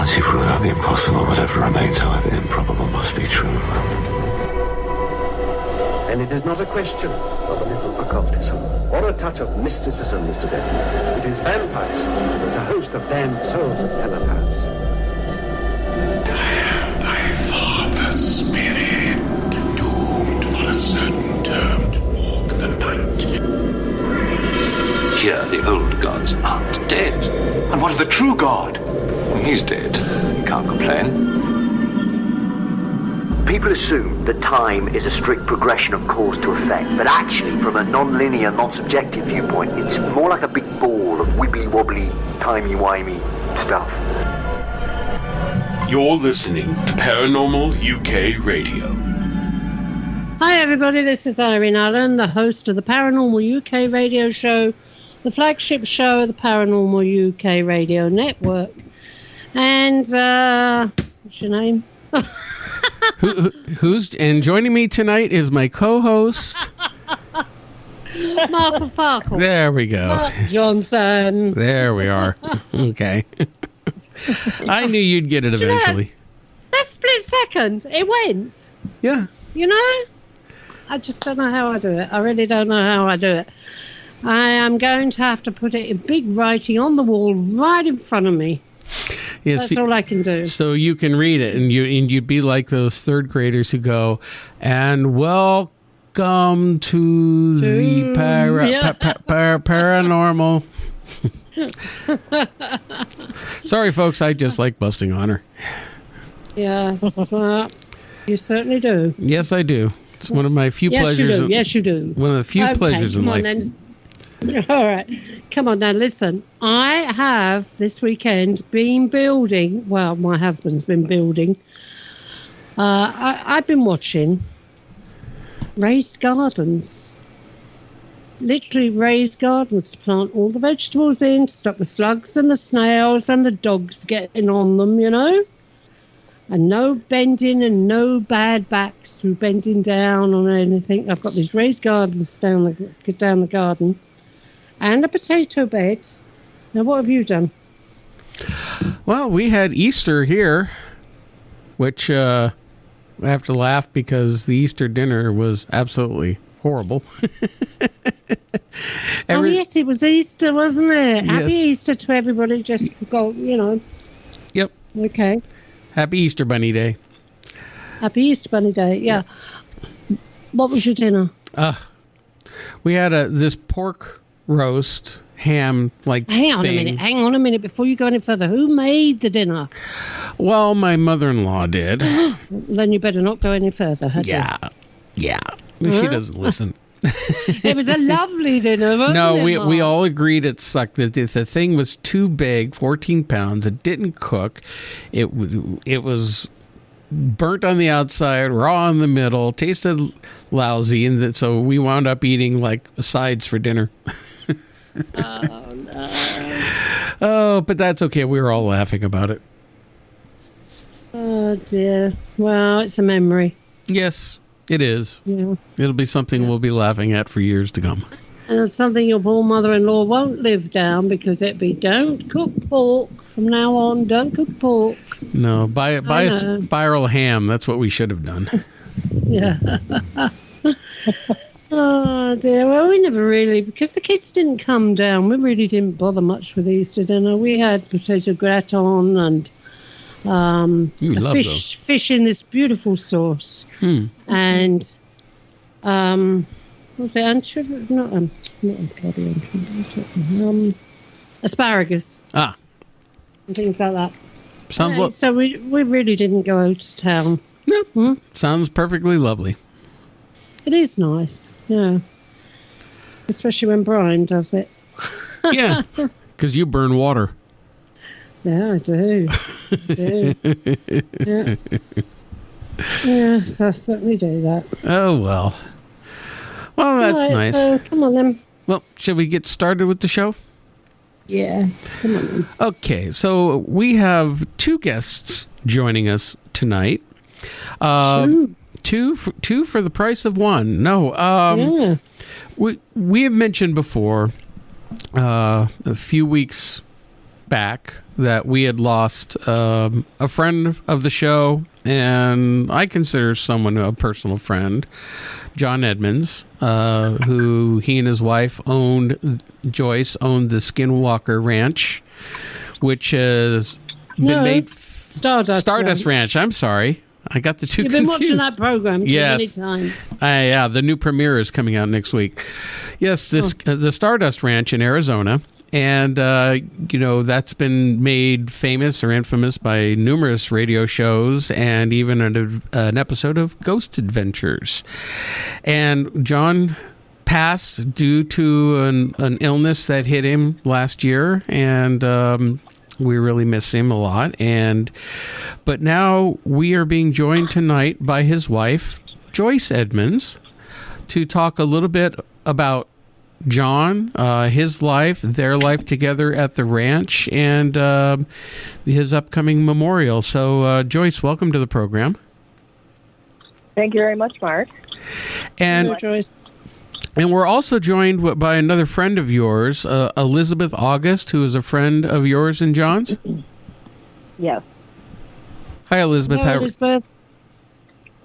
Once you've ruled out the impossible, whatever remains, however improbable, must be true. And it is not a question of a little occultism or a touch of mysticism, Mr. Denton. It is vampires, with a host of damned souls of telepaths. I am thy father's spirit, doomed for a certain term to walk the night. Here, the old gods aren't dead. And what of the true god? He's dead. He can't complain. People assume that time is a strict progression of cause to effect, but actually, from a non-linear, non-subjective viewpoint, it's more like a big ball of wibbly-wobbly, timey-wimey stuff. You're listening to Paranormal UK Radio. Hi everybody, this is Irene Allen, the host of the Paranormal UK Radio Show, the flagship show of the Paranormal UK Radio Network. And, what's your name? And joining me tonight is my co-host, Mark Farkle. There we go. Mark Johnson. There we are. Okay. I knew you'd get it eventually. That split second, it went. Yeah. You know? I just don't know how I do it. I really don't know how I do it. I am going to have to put it in big writing on the wall right in front of me. Yeah, That's all I can do. So you can read it, and you'd be like those third graders who go, and welcome to the paranormal. Sorry, folks, I just like busting on her. Yes, well, you certainly do. Yes, I do. It's one of my few pleasures. You do. Yes, you do. One of the few pleasures in life. All right. Come on now, listen. I have this weekend been building, well, my husband's been building. I've been watching raised gardens. Literally raised gardens to plant all the vegetables in, to stop the slugs and the snails and the dogs getting on them, you know. And no bending and no bad backs through bending down or anything. I've got these raised gardens down the garden. And a potato bed. Now, what have you done? Well, we had Easter here, which I have to laugh because the Easter dinner was absolutely horrible. Oh, yes, it was Easter, wasn't it? Yes. Happy Easter to everybody. Just go, you know. Yep. Okay. Happy Easter Bunny Day. Happy Easter Bunny Day, yeah. What was your dinner? We had this pork roast ham hang on a minute before you go any further. Who made the dinner? Well, my mother-in-law did. Then you better not go any further, had you? Yeah She doesn't listen. It was a lovely dinner, wasn't it? No, we all agreed it sucked. That the thing was too big, 14 pounds. It didn't cook. It was burnt on the outside, raw in the middle, tasted lousy, and so we wound up eating like sides for dinner. Oh, no. Oh, but that's okay. We were all laughing about it. Oh, dear. Well, it's a memory. Yes, it is. Yeah. It'll be something we'll be laughing at for years to come. And it's something your poor mother-in-law won't live down because it'd be, don't cook pork from now on. Don't cook pork. No, buy a spiral ham. That's what we should have done. Yeah. Oh, dear. Well, we never really, because the kids didn't come down, we really didn't bother much with Easter dinner. We had potato gratin and fish in this beautiful sauce. And, what's it? Anchovy? Not bloody anchovy. Asparagus. And things like that. Sounds so we really didn't go out to town. No. Sounds perfectly lovely. It is nice, yeah. Especially when Brian does it. Yeah, because you burn water. Yeah, I do. Yeah. Yes, I certainly do that. Oh, well. Well, that's right, nice. So, come on then. Well, shall we get started with the show? Yeah, come on then. Okay, so we have two guests joining us tonight. Two for the price of one. No, yeah. We have mentioned before a few weeks back that we had lost a friend of the show, and I consider someone a personal friend, John Edmonds, who he and his wife Joyce owned the Skinwalker Ranch, which has been made... Stardust Ranch. I'm sorry. I got the two confused. You've been watching that program too many times. Yeah, the new premiere is coming out next week. Yes, the Stardust Ranch in Arizona. And, that's been made famous or infamous by numerous radio shows and even an episode of Ghost Adventures. And John passed due to an illness that hit him last year, and we really miss him a lot. But now we are being joined tonight by his wife, Joyce Edmonds, to talk a little bit about John, his life, their life together at the ranch, and his upcoming memorial. So, Joyce, welcome to the program. Thank you very much, Mark. And hello, Joyce. And we're also joined by another friend of yours, Alyzabeth August, who is a friend of yours and John's. Yes. Hi, Elizabeth. Hello, Elizabeth.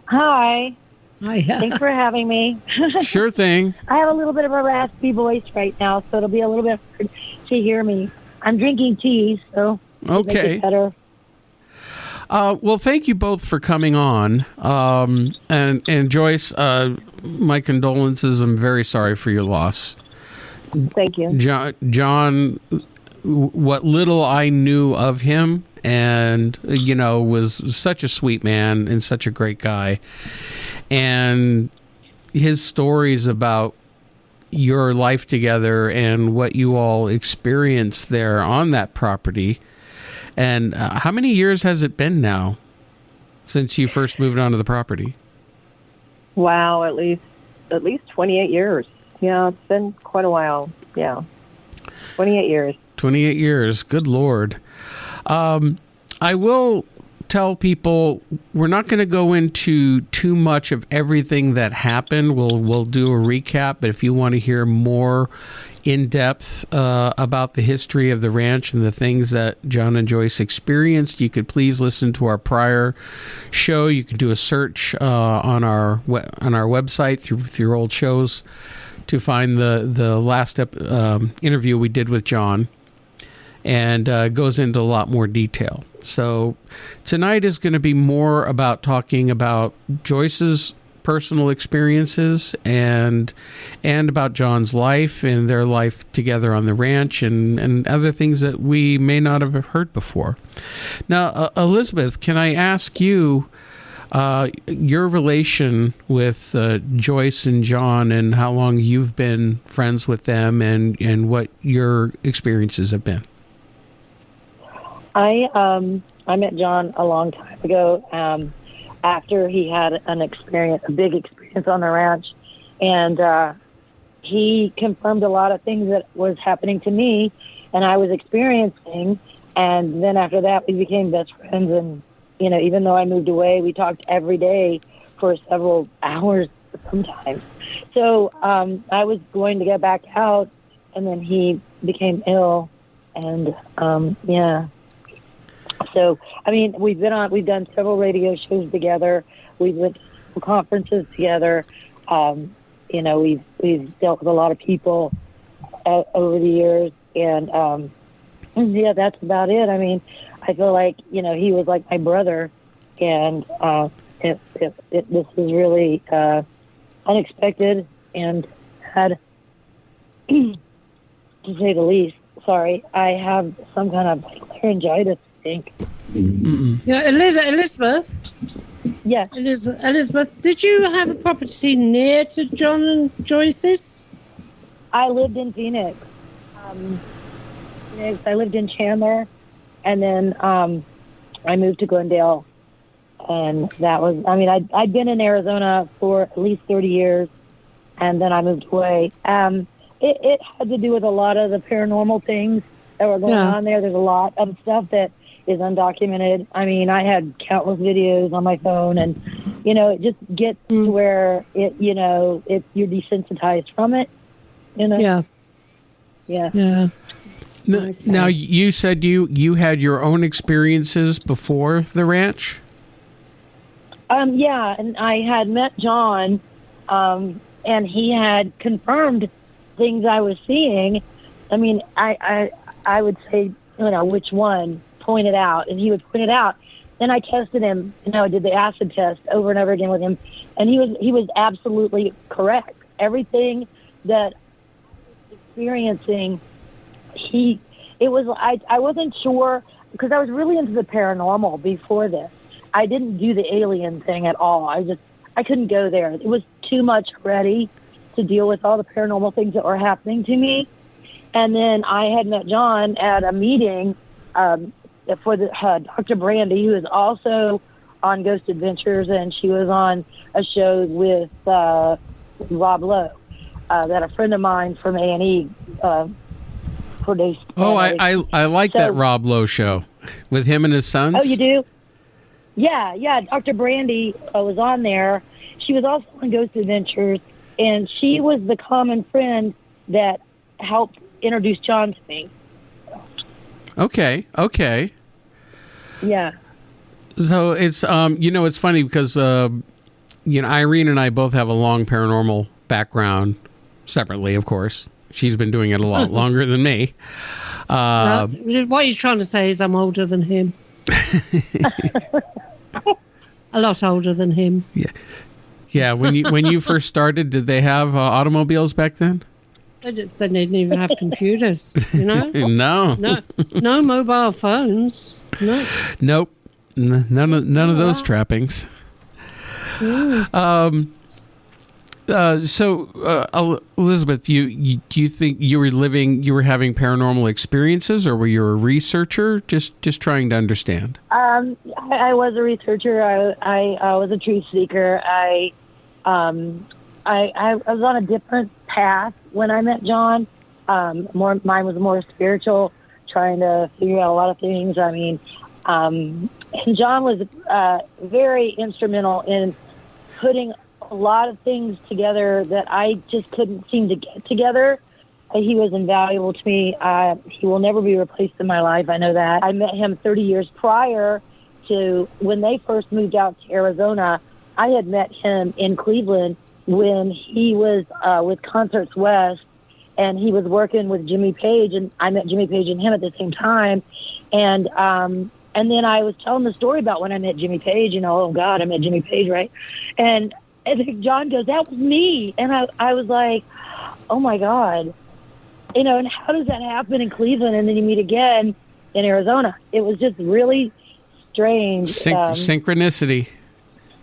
Hi. Hi. Thanks for having me. Sure thing. I have a little bit of a raspy voice right now, so it'll be a little bit hard to hear me. I'm drinking tea, so okay. Make it better. Well, thank you both for coming on. And Joyce, my condolences. I'm very sorry for your loss. Thank you. John, what little I knew of him, and, was such a sweet man and such a great guy. And his stories about your life together and what you all experienced there on that property. And how many years has it been now since you first moved onto the property? Wow, at least 28 years. Yeah, it's been quite a while. Yeah, 28 years. 28 years. Good Lord. I will tell people we're not going to go into too much of everything that happened. We'll do a recap, but if you want to hear more in depth about the history of the ranch and the things that John and Joyce experienced, you could please listen to our prior show. You can do a search on our website through old shows to find the last interview we did with John, and goes into a lot more detail. So tonight is going to be more about talking about Joyce's personal experiences and about John's life and their life together on the ranch and other things that we may not have heard before. Now, Alyzabeth, can I ask you your relation with Joyce and John and how long you've been friends with them and what your experiences have been? I met John a long time ago, after he had a big experience on the ranch, and he confirmed a lot of things that was happening to me and I was experiencing. And then after that, we became best friends. And, even though I moved away, we talked every day for several hours sometimes. So I was going to get back out, and then he became ill. And, yeah. So, we've done several radio shows together. We've went to conferences together. We've dealt with a lot of people over the years. And, yeah, that's about it. I feel like, he was like my brother. And this was really unexpected and had, to say the least, sorry, I have some kind of laryngitis. Yeah, Elizabeth. Yeah, Elizabeth. Did you have a property near to John and Joyce's? I lived in Phoenix. I lived in Chandler, and then I moved to Glendale, and that was. I'd been in Arizona for at least 30 years, and then I moved away. It had to do with a lot of the paranormal things that were going on there. There's a lot of stuff that is undocumented. I had countless videos on my phone, and it just gets to where you're desensitized from it. Yeah. Now, you said you had your own experiences before the ranch? Yeah, and I had met John, and he had confirmed things I was seeing. I mean, I would say, which one, point it out, and he would point it out. Then I tested him, I did the acid test over and over again with him, and he was absolutely correct. Everything that I was experiencing, I wasn't sure, because I was really into the paranormal before this. I didn't do the alien thing at all. I couldn't go there. It was too much already to deal with all the paranormal things that were happening to me. And then I had met John at a meeting for the Dr. Brandy, who is also on Ghost Adventures, and she was on a show with Rob Lowe that a friend of mine from A&E produced. Oh, I like that Rob Lowe show with him and his sons. Oh, you do? Yeah. Dr. Brandy was on there. She was also on Ghost Adventures, and she was the common friend that helped introduce John to me. Okay. Yeah. So it's it's funny because Irene and I both have a long paranormal background, separately, of course. She's been doing it a lot longer than me. What you're trying to say is I'm older than him. A lot older than him. Yeah. When you first started, did they have automobiles back then? They didn't even have computers, No. No mobile phones. No. Nope. None of those trappings. So, Elizabeth, do you think you were having paranormal experiences, or were you a researcher? Just trying to understand. I was a researcher. I was a truth seeker. I was on a different path when I met John. Mine was more spiritual, trying to figure out a lot of things. I mean, and John was very instrumental in putting a lot of things together that I just couldn't seem to get together. He was invaluable to me. He will never be replaced in my life. I know that. I met him 30 years prior to when they first moved out to Arizona. I had met him in Cleveland when he was with Concerts West, and he was working with Jimmy Page, and I met Jimmy Page and him at the same time. And then I was telling the story about when I met Jimmy Page, oh God, I met Jimmy Page, right? And John goes, that was me. And I was like, oh my God. And how does that happen in Cleveland and then you meet again in Arizona? It was just really strange. Synchronicity,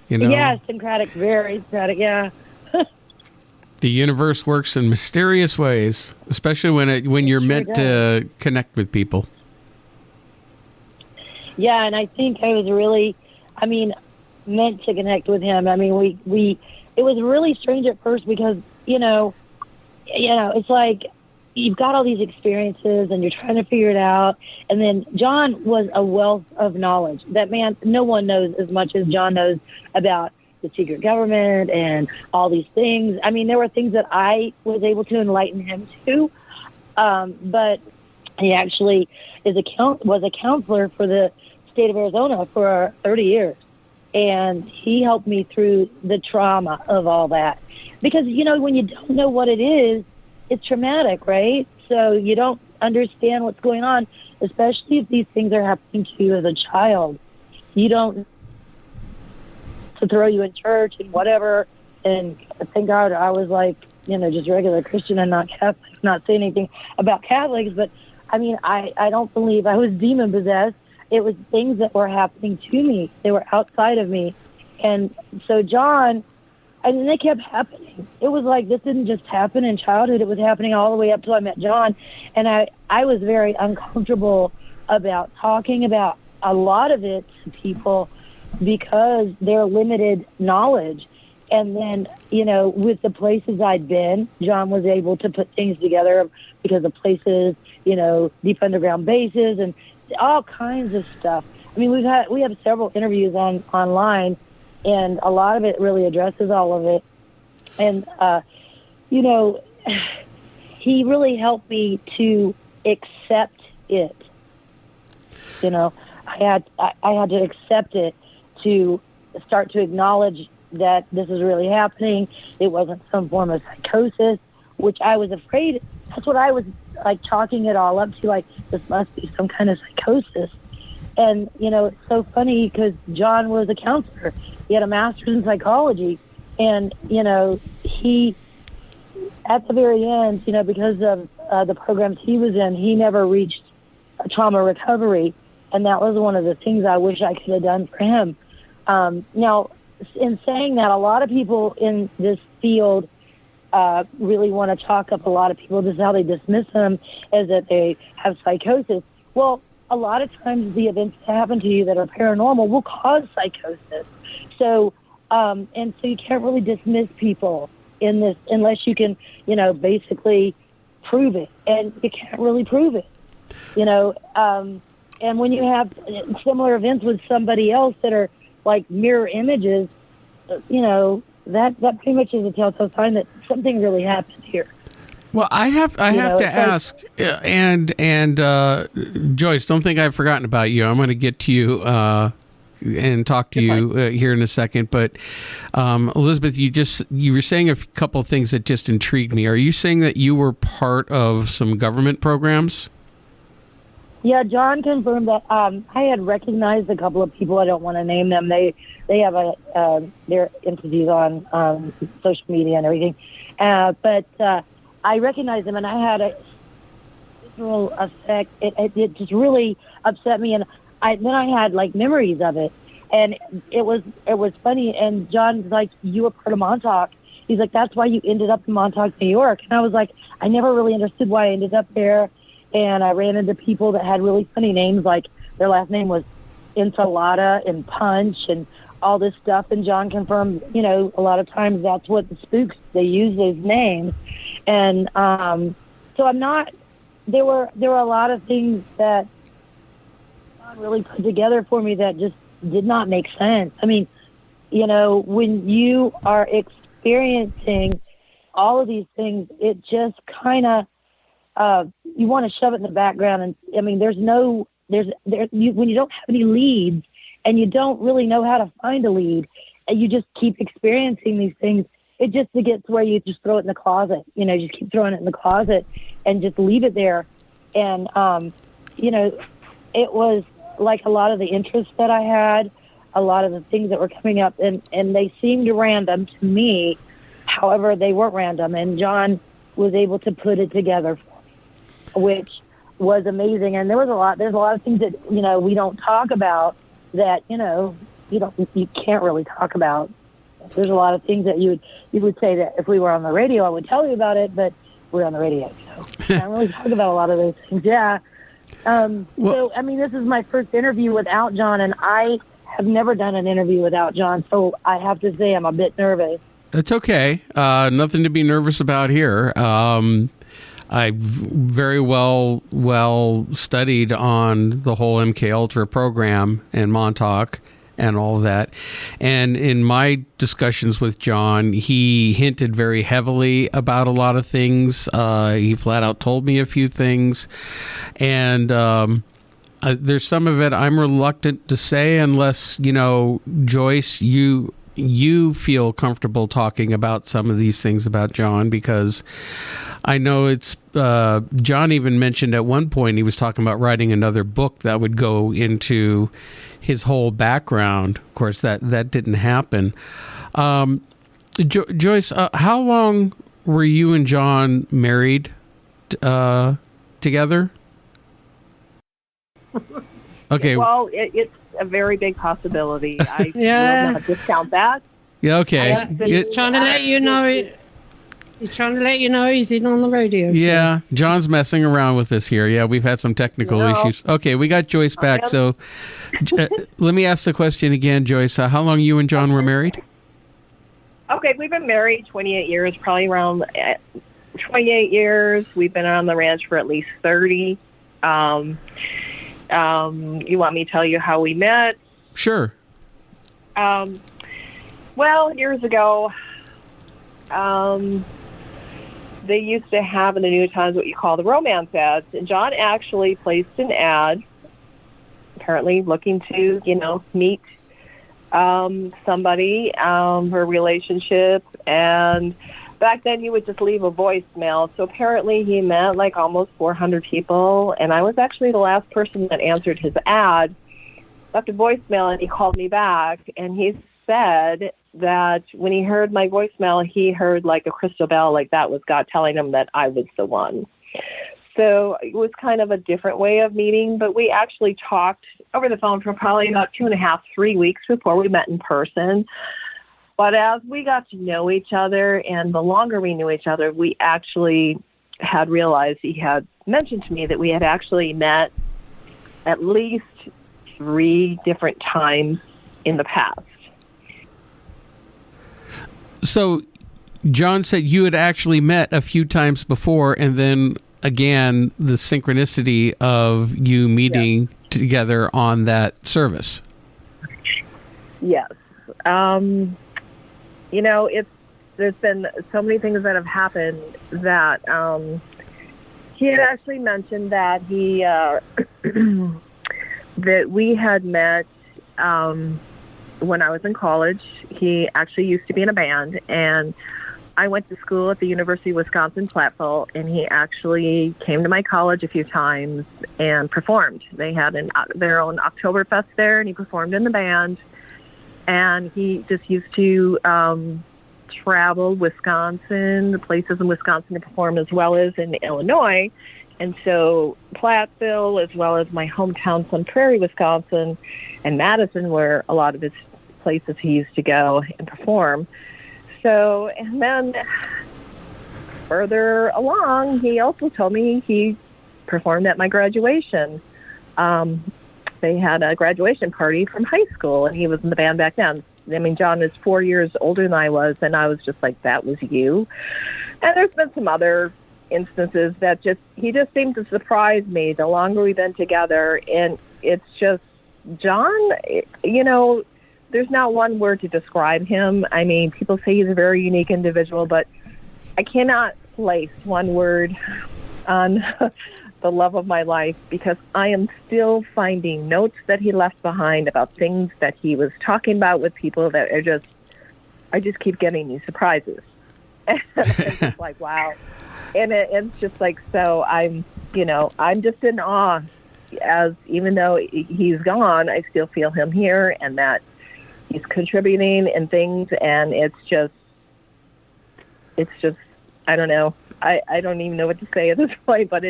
Yeah, syncretic, very syncretic, yeah. The universe works in mysterious ways, especially when you're meant to connect with people. Yeah, and I think I was really, meant to connect with him. It was really strange at first because, it's like you've got all these experiences and you're trying to figure it out. And then John was a wealth of knowledge. That man, no one knows as much as John knows about the secret government and all these things. There were things that I was able to enlighten him to, but he actually was a counselor for the state of Arizona for 30 years. And he helped me through the trauma of all that. Because, when you don't know what it is, it's traumatic, right? So you don't understand what's going on, especially if these things are happening to you as a child. You don't to throw you in church and whatever. And thank God I was like, just regular Christian and not Catholic, not saying anything about Catholics. But, I don't believe I was demon-possessed. It was things that were happening to me. They were outside of me. And so John, they kept happening. It was like this didn't just happen in childhood. It was happening all the way up till I met John. And I was very uncomfortable about talking about a lot of it to people because they're limited knowledge. And then, with the places I'd been, John was able to put things together because of places, deep underground bases and all kinds of stuff. We have several interviews online, and a lot of it really addresses all of it. And he really helped me to accept it. You know, I had to accept it to start to acknowledge that this is really happening. It wasn't some form of psychosis, which I was afraid. That's what I was like chalking it all up to. Like, this must be some kind of psychosis. And, you know, it's so funny because John was a counselor. He had a master's in psychology. And, you know, he, at the very end, you know, because of the programs he was in, he never reached a trauma recovery. And that was one of the things I wish I could have done for him. Now, in saying that, a lot of people in this field really want to chalk up a lot of people. This is how they dismiss them, is that they have psychosis. Well, a lot of times the events that happen to you that are paranormal will cause psychosis. So, and so you can't really dismiss people in this unless you can, you know, basically prove it. And you can't really prove it, you know. And when you have similar events with somebody else that are like mirror images, you know, that pretty much is a telltale sign that something really happened here. Well, I have to ask, and Joyce, don't think I've forgotten about you. I'm going to get to you and talk to you here in a second. But Alyzabeth, you were saying a couple of things that just intrigued me. Are you saying that you were part of some government programs? Yeah, John confirmed that. I had recognized a couple of people. I don't want to name them. They have their entities on social media and everything. But I recognized them, and I had a visceral effect. It just really upset me, and then I had like memories of it, and it was funny. And John's like, "You were part of Montauk." He's like, "That's why you ended up in Montauk, New York." And I was like, I never really understood why I ended up there. And I ran into people that had really funny names, like their last name was Enchilada and Punch and all this stuff. And John confirmed, you know, a lot of times that's what the spooks, they use those names. And so I'm not, there were a lot of things that God really put together for me that just did not make sense. I mean, you know, when you are experiencing all of these things, it just kind of, you want to shove it in the background. And I mean, when you don't have any leads and you don't really know how to find a lead and you just keep experiencing these things, it just gets where you just throw it in the closet, you know, just keep throwing it in the closet and just leave it there. And, you know, it was like a lot of the interests that I had, a lot of the things that were coming up and they seemed random to me. However, they weren't random. And John was able to put it together for me, which was amazing. And there's a lot of things that, you know, we don't talk about that, you know, you can't really talk about. There's a lot of things that you would say that if we were on the radio, I would tell you about it, but we're on the radio, so I can't really talk about a lot of those things. Yeah. So, I mean, this is my first interview without John, and I have never done an interview without John, so I have to say I'm a bit nervous. That's okay. Nothing to be nervous about here. I very well studied on the whole MK Ultra program and Montauk and all of that. And in my discussions with John, he hinted very heavily about a lot of things. He flat out told me a few things. And there's some of it I'm reluctant to say unless, you know, Joyce, you feel comfortable talking about some of these things about John, because I know it's John even mentioned at one point he was talking about writing another book that would go into his whole background. Of course, that didn't happen. Joyce, how long were you and John married together? Okay. Well, it's a very big possibility. I will not discount that. Yeah. Okay. He's trying to let you know. He's trying to let you know he's in on the radio. Yeah, so. John's messing around with us here. Yeah, we've had some technical issues. Okay, we got Joyce back. So let me ask the question again, Joyce. How long you and John were married? Okay, we've been married 28 years, probably around 28 years. We've been on the ranch for at least 30. You want me to tell you how we met? Sure. Well, years ago, they used to have in the New Times what you call the romance ads. And John actually placed an ad, apparently looking to, meet somebody for a relationship. And back then you would just leave a voicemail. So apparently he met like almost 400 people. And I was actually the last person that answered his ad, left a voicemail, and he called me back. And he said that when he heard my voicemail, he heard like a crystal bell, like that was God telling him that I was the one. So it was kind of a different way of meeting, but we actually talked over the phone for probably about 2.5, 3 weeks before we met in person. But as we got to know each other, and the longer we knew each other, we actually had realized, he had mentioned to me that we had actually met at least 3 different times in the past. So John said you had actually met a few times before, and then again, the synchronicity of you meeting together on that service. Yes. There's been so many things that have happened that he had actually mentioned that he that we had met when I was in college. He actually used to be in a band, and I went to school at the University of Wisconsin-Platteville, and he actually came to my college a few times and performed. They had their own Oktoberfest there, and he performed in the band. And he just used to travel Wisconsin, the places in Wisconsin to perform, as well as in Illinois. And so Platteville, as well as my hometown, Sun Prairie, Wisconsin, and Madison, were a lot of his places he used to go and perform. So, and then further along, he also told me he performed at my graduation. They had a graduation party from high school, and he was in the band back then. I mean, John is 4 years older than I was, and I was just like, that was you. And there's been some other instances that he just seemed to surprise me the longer we've been together. And it's just, John, there's not one word to describe him. I mean, people say he's a very unique individual, but I cannot place one word on the love of my life, because I am still finding notes that he left behind about things that he was talking about with people that are I just keep getting these surprises. And it's just like, wow. And it's just like, so I'm just in awe, as even though he's gone, I still feel him here, and that he's contributing and things. And it's just, I don't know. I don't even know what to say at this point, but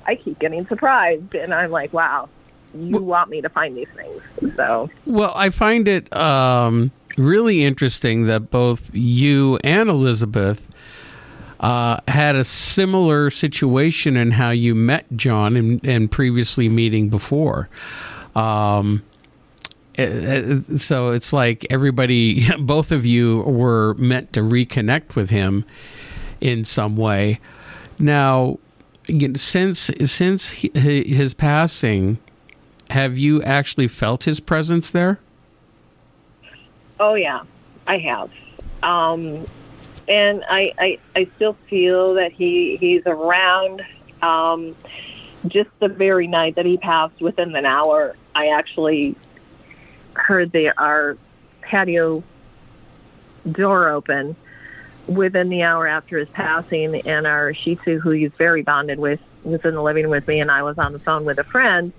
I keep getting surprised, and I'm like, wow, you want me to find these things. So, well, I find it really interesting that both you and Alyzabeth had a similar situation in how you met John and previously meeting before. So it's like everybody, both of you were meant to reconnect with him in some way. Now, since his passing, have you actually felt his presence there? Oh yeah, I have. And I still feel that he's around. Just the very night that he passed, within an hour, I actually heard our patio door open within the hour after his passing, and our Shih Tzu, who he's very bonded with, was in the living room with me, and I was on the phone with a friend,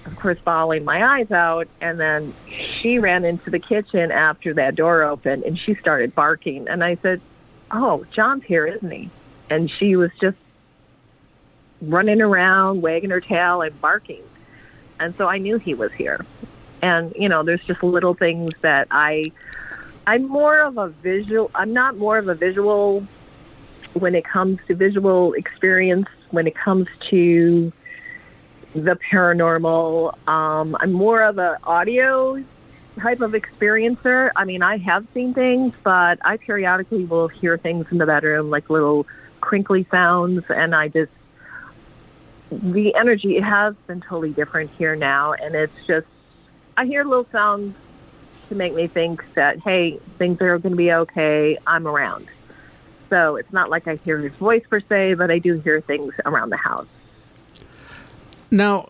of course, bawling my eyes out. And then she ran into the kitchen after that door opened, and she started barking. And I said, "Oh, John's here, isn't he?" And she was just running around, wagging her tail and barking. And so I knew he was here. And, there's just little things that I'm more of a visual. I'm not more of a visual when it comes to visual experience, when it comes to the paranormal. I'm more of an audio type of experiencer. I mean, I have seen things, but I periodically will hear things in the bedroom, like little crinkly sounds, and the energy has been totally different here now, and it's just, I hear little sounds to make me think that, hey, things are going to be okay, I'm around. So it's not like I hear his voice per se, but I do hear things around the house. Now,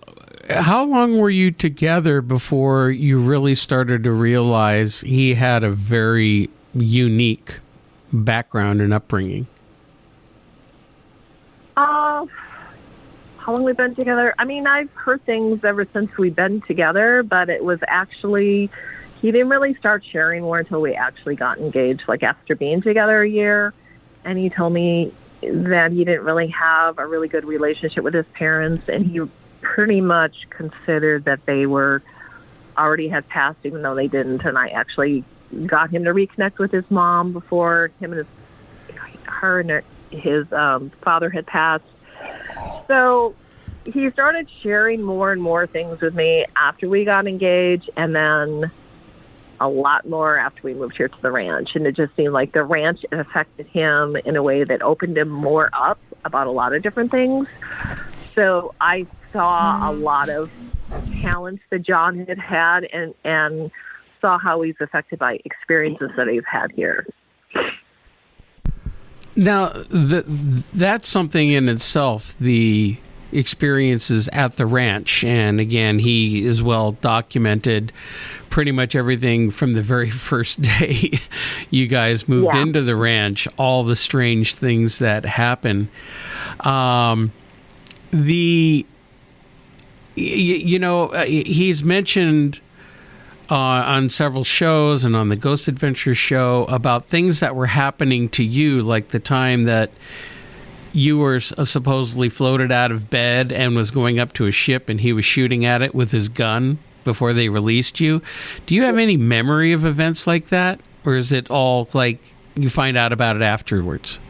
how long were you together before you really started to realize he had a very unique background and upbringing? How long we've been together? I mean, I've heard things ever since we've been together, but it was actually, he didn't really start sharing more until we actually got engaged, like after being together a year. And he told me that he didn't really have a really good relationship with his parents, and he pretty much considered that they were already had passed, even though they didn't. And I actually got him to reconnect with his mom before him and his father had passed. So he started sharing more and more things with me after we got engaged, and then a lot more after we moved here to the ranch. And it just seemed like the ranch affected him in a way that opened him more up about a lot of different things. So I saw a lot of talents that John had and saw how he's affected by experiences that he's had here. Now, that's something in itself, the experiences at the ranch. And again, he is well documented pretty much everything from the very first day you guys moved into the ranch, all the strange things that happen. He's mentioned on several shows and on the Ghost Adventure show about things that were happening to you, like the time that you were supposedly floated out of bed and was going up to a ship and he was shooting at it with his gun before they released you. Do you have any memory of events like that? Or is it all like you find out about it afterwards?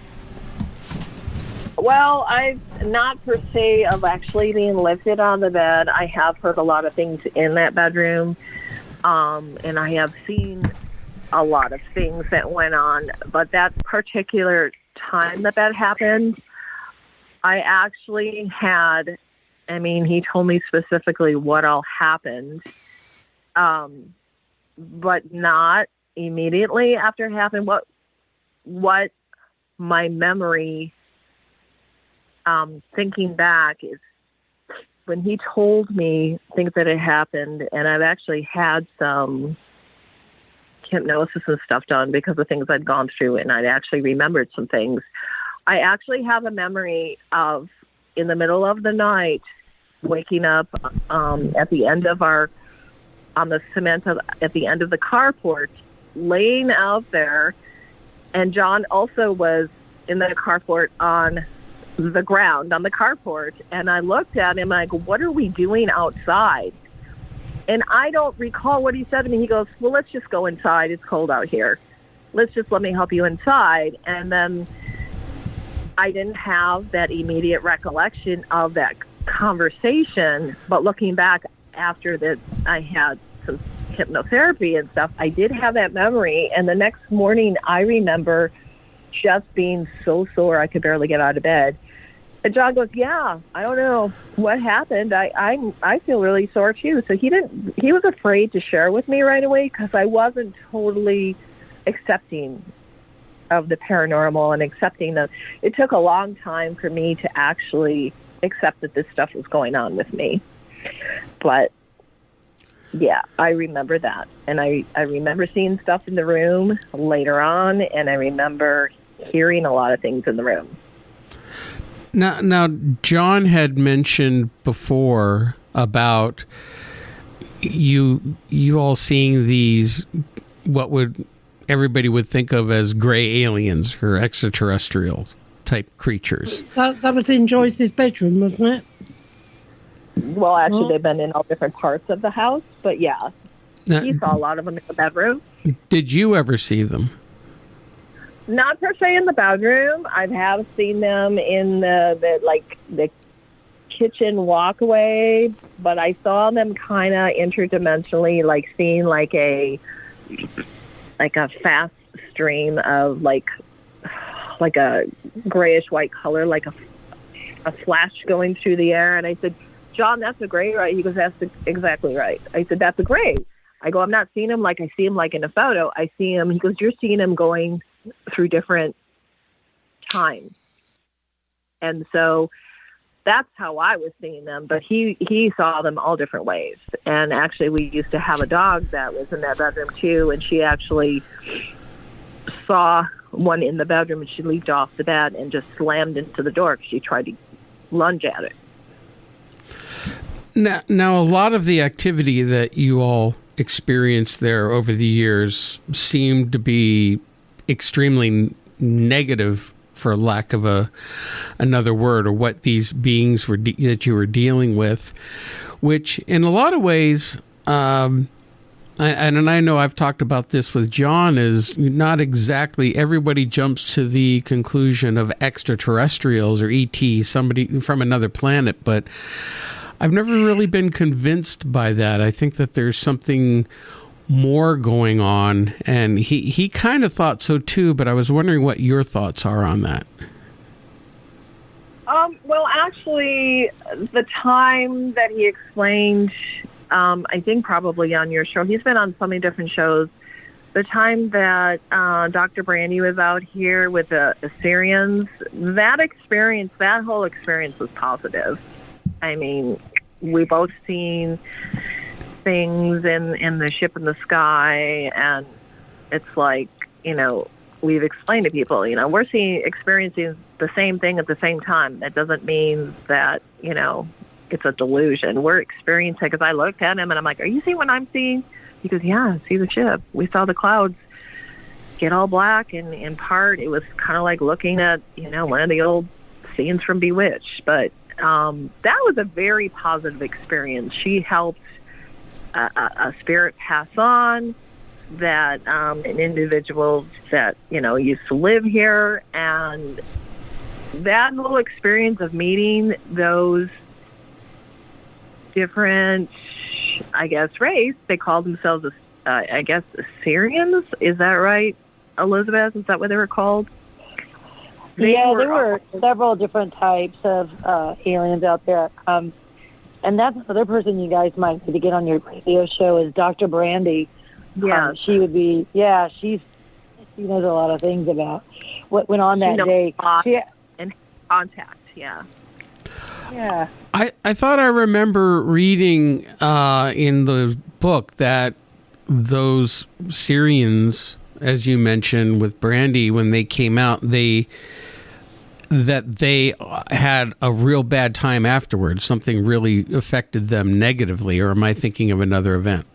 Well, I've not per se of actually being lifted on the bed. I have heard a lot of things in that bedroom. And I have seen a lot of things that went on, but that particular time that happened, I actually had, he told me specifically what all happened, but not immediately after it happened. What my memory, thinking back, is when he told me things that had happened, and I've actually had some hypnosis and stuff done because of things I'd gone through, and I'd actually remembered some things. I actually have a memory of, in the middle of the night, waking up at the end of on the cement at the end of the carport, laying out there, and John also was in the carport on the ground on the carport, and I looked at him and I go, "What are we doing outside?" And I don't recall what he said to me. He goes, "Well, let's just go inside. It's cold out here. Let me help you inside." And then I didn't have that immediate recollection of that conversation, but looking back after that I had some hypnotherapy and stuff, I did have that memory. And the next morning I remember just being so sore I could barely get out of bed. And John goes, "Yeah, I don't know what happened. I feel really sore too." So he was afraid to share with me right away because I wasn't totally accepting of the paranormal and accepting that it took a long time for me to actually accept that this stuff was going on with me. But yeah, I remember that. And I remember seeing stuff in the room later on, and I remember hearing a lot of things in the room. Now, John had mentioned before about you all seeing these, everybody would think of as gray aliens or extraterrestrial type creatures. That was in Joyce's bedroom, wasn't it? Well, actually, they've been in all different parts of the house, but yeah, he saw a lot of them in the bedroom. Did you ever see them? Not per se in the bedroom. I have seen them in the kitchen walkway, but I saw them kind of interdimensionally, like seeing like a fast stream of like a grayish white color, like a flash going through the air. And I said, "John, that's a gray, right?" He goes, "That's exactly right." I said, "That's a gray." I go, "I'm not seeing him like I see him like in a photo. I see him." He goes, "You're seeing him going through different time. And so that's how I was seeing them. But he saw them all different ways. And actually, we used to have a dog that was in that bedroom too, and she actually saw one in the bedroom, and she leaped off the bed and just slammed into the door because she tried to lunge at it. Now, a lot of the activity that you all experienced there over the years seemed to be extremely negative, for lack of another word, or what these beings were that you were dealing with, which in a lot of ways, and I know I've talked about this with John, is not exactly everybody jumps to the conclusion of extraterrestrials or ET, somebody from another planet, but I've never really been convinced by that. I think that there's something more going on, and he kind of thought so too, but I was wondering what your thoughts are on that. Well, actually, the time that he explained, I think probably on your show, he's been on so many different shows. The time that Dr. Brandy was out here with the Assyrians, that whole experience was positive. I mean, we both seen things in the ship in the sky, and it's like, we've explained to people, we're experiencing the same thing at the same time. That doesn't mean that, it's a delusion. We're experiencing, because I looked at him and I'm like, are you seeing what I'm seeing? He goes, yeah, I see the ship. We saw the clouds get all black, and in part it was kind of like looking at, one of the old scenes from Bewitched. But that was a very positive experience. She helped a spirit pass on that an individual that used to live here, and that whole experience of meeting those different, I guess, race, they called themselves I guess Assyrians, is that right, Elizabeth? Is that what they were called? There were several different types of aliens out there. And that's another person you guys might need to get on your radio show is Dr. Brandy. Yeah. She would be, she knows a lot of things about what went on that day. And contact, yeah. Yeah. I thought I remember reading in the book that those Syrians, as you mentioned with Brandy, when they came out, they had a real bad time afterwards. Something really affected them negatively, or am I thinking of another event?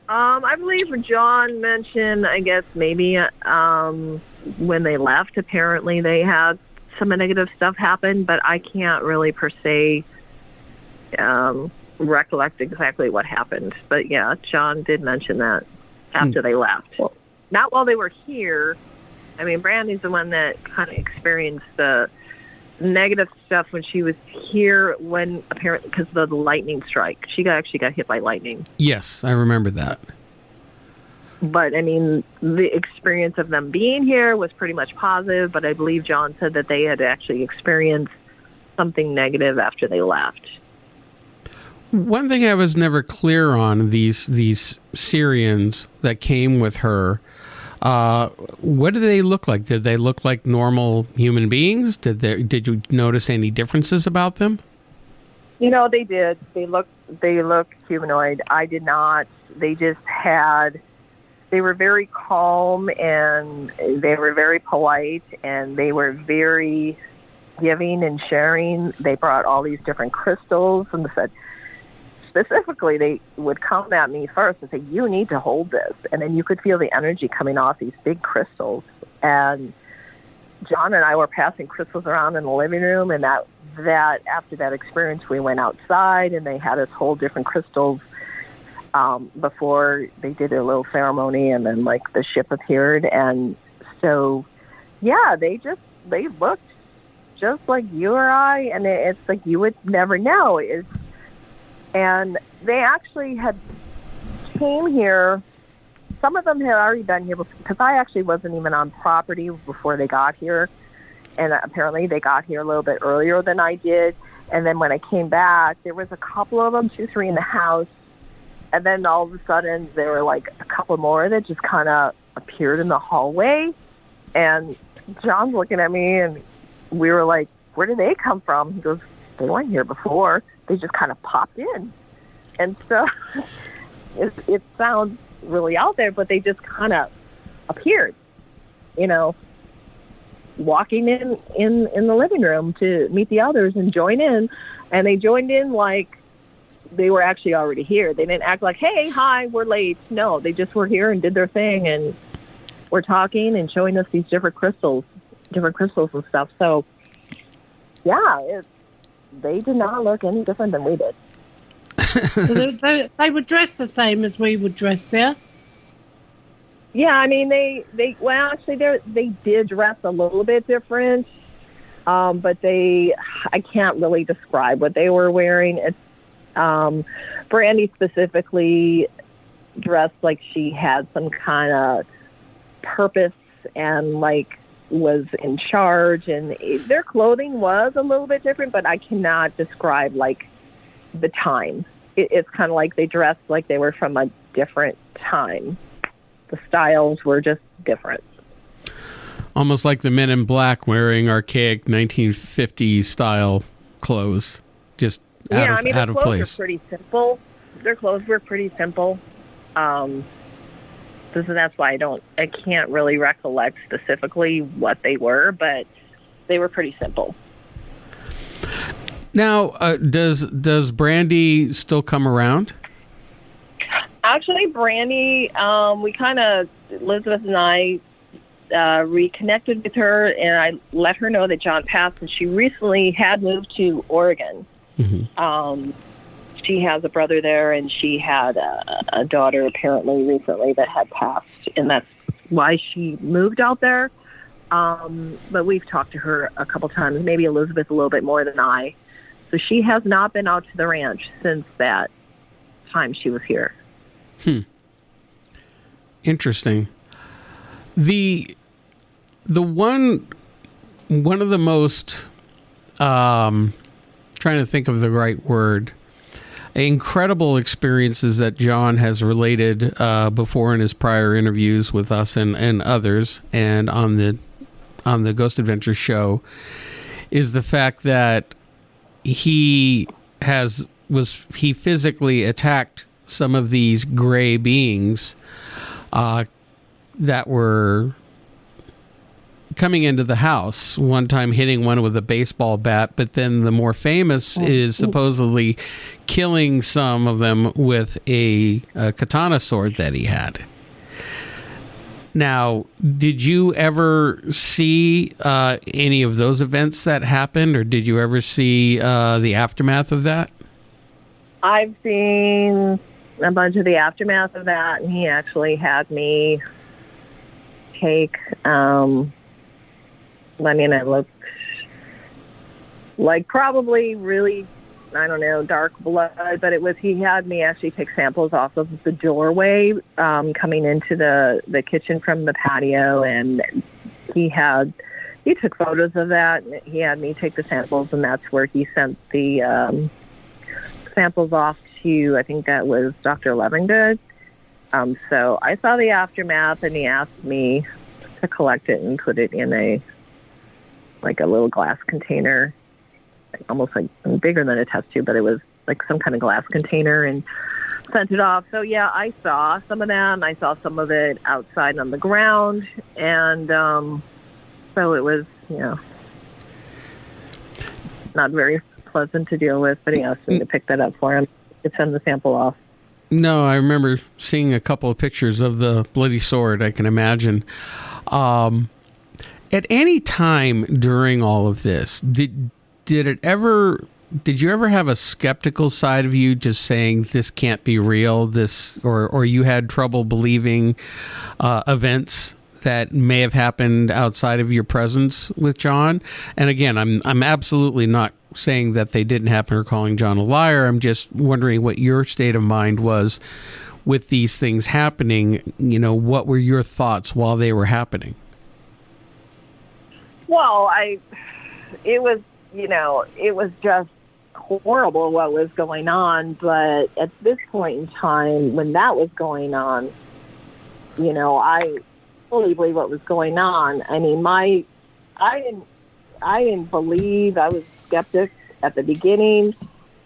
I believe John mentioned, I guess, maybe when they left, apparently they had some negative stuff happen, but I can't really per se recollect exactly what happened. But yeah, John did mention that after they left. Not while they were here. I mean, Brandy's the one that kind of experienced the negative stuff when she was here, when apparently because of the lightning strike. She actually got hit by lightning. Yes, I remember that. But, I mean, the experience of them being here was pretty much positive, but I believe John said that they had actually experienced something negative after they left. One thing I was never clear on, these Syrians that came with her, what did they look like? Did they look like normal human beings? Did you notice any differences about them? They did. They looked humanoid. I did not. They were very calm, and they were very polite, and they were very giving and sharing. They brought all these different crystals, and they said, specifically, they would come at me first and say, you need to hold this. And then you could feel the energy coming off these big crystals. And John and I were passing crystals around in the living room, and that after that experience, we went outside, and they had us hold different crystals before they did their little ceremony, and then like the ship appeared. And so, yeah, they looked just like you or I, and it's like you would never know. And they actually had came here. Some of them had already been here because I actually wasn't even on property before they got here. And apparently they got here a little bit earlier than I did. And then when I came back, there was a couple of them, 2, 3 in the house. And then all of a sudden there were like a couple more that just kind of appeared in the hallway. And John's looking at me, and we were like, where did they come from? He goes, they weren't here before. They just kind of popped in. And so it sounds really out there, but they just kind of appeared, walking in the living room to meet the others and join in. And they joined in like they were actually already here. They didn't act like, hey, hi, we're late. No, they just were here and did their thing and were talking and showing us these different crystals and stuff. So, yeah, they did not look any different than we did. They would dress the same as we would dress, yeah? Yeah, I mean, they did dress a little bit different, but I can't really describe what they were wearing. It's Brandy specifically dressed like she had some kind of purpose and like was in charge, and their clothing was a little bit different, but I cannot describe like the time. It's kind of like they dressed like they were from a different time. The styles were just different. Almost like the Men in Black wearing archaic 1950s style clothes, just out of place. Their clothes were pretty simple. Their clothes were pretty simple. So that's why I can't really recollect specifically what they were, but they were pretty simple. Now, does Brandy still come around? Actually, Brandy, Elizabeth and I reconnected with her, and I let her know that John passed, and she recently had moved to Oregon. Mm-hmm. She has a brother there, and she had a daughter apparently recently that had passed, and that's why she moved out there. But we've talked to her a couple times, maybe Elizabeth a little bit more than I. So she has not been out to the ranch since that time she was here. Interesting. The one of the most trying to think of the right word, incredible experiences that John has related before in his prior interviews with us and others, and on the Ghost Adventures show, is the fact that he physically attacked some of these gray beings that were coming into the house, one time hitting one with a baseball bat, but then the more famous is supposedly killing some of them with a katana sword that he had. Now, did you ever see any of those events that happened, or did you ever see the aftermath of that? I've seen a bunch of the aftermath of that, and he actually had me take, it looked like probably really, dark blood, but he had me actually take samples off of the doorway coming into the kitchen from the patio, and he took photos of that, and he had me take the samples, and that's where he sent the samples off to, I think that was Dr. Levengood. So I saw the aftermath, and he asked me to collect it and put it in a little glass container, almost like bigger than a test tube, but it was like some kind of glass container, and sent it off. So yeah, I saw some of them. I saw some of it outside on the ground, and so it was, not very pleasant to deal with, but he asked me to pick that up for him to send the sample off. No, I remember seeing a couple of pictures of the bloody sword, I can imagine. At any time during all of this, did you ever have a skeptical side of you, just saying this can't be real, or you had trouble believing events that may have happened outside of your presence with John? And again, I'm absolutely not saying that they didn't happen or calling John a liar. I'm just wondering what your state of mind was with these things happening. What were your thoughts while they were happening? Well, it was just horrible what was going on. But at this point in time, when that was going on, I fully believe what was going on. I mean, my I didn't believe. I was skeptic at the beginning.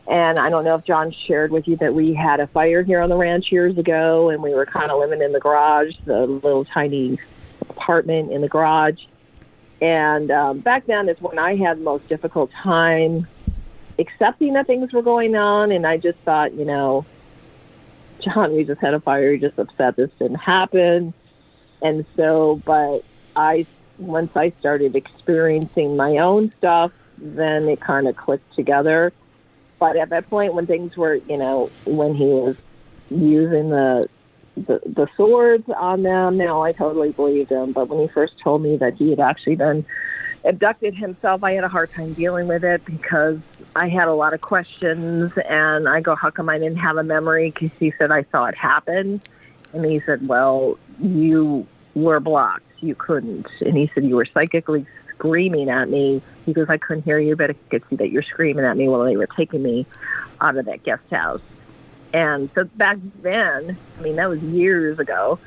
And I don't know if John shared with you that we had a fire here on the ranch years ago, and we were kind of living in the garage, the little tiny apartment in the garage. And back then is when I had the most difficult time accepting that things were going on. And I just thought, John, we just had a fire. You're just upset this didn't happen. And so, but once I started experiencing my own stuff, then it kind of clicked together. But at that point, when things were, when he was using the swords on them, no, I totally believed him. But when he first told me that he had actually been abducted himself, I had a hard time dealing with it because I had a lot of questions. And I go, how come I didn't have a memory? Because he said, I saw it happen. And he said, well, you were blocked. You couldn't. And he said, you were psychically screaming at me. He goes, I couldn't hear you, but I could see that you're screaming at me while they were taking me out of that guest house. And so back then, that was years ago,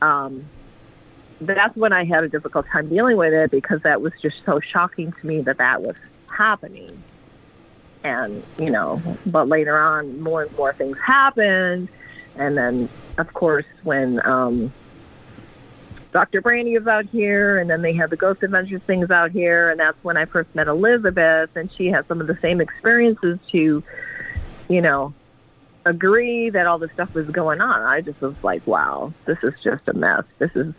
that's when I had a difficult time dealing with it because that was just so shocking to me that was happening. And, but later on, more and more things happened. And then, of course, when Dr. Brandy was out here, and then they had the Ghost Adventures things out here, and that's when I first met Alyzabeth, and she had some of the same experiences to, agree that all this stuff was going on. I just was like, wow, this is just a mess. This is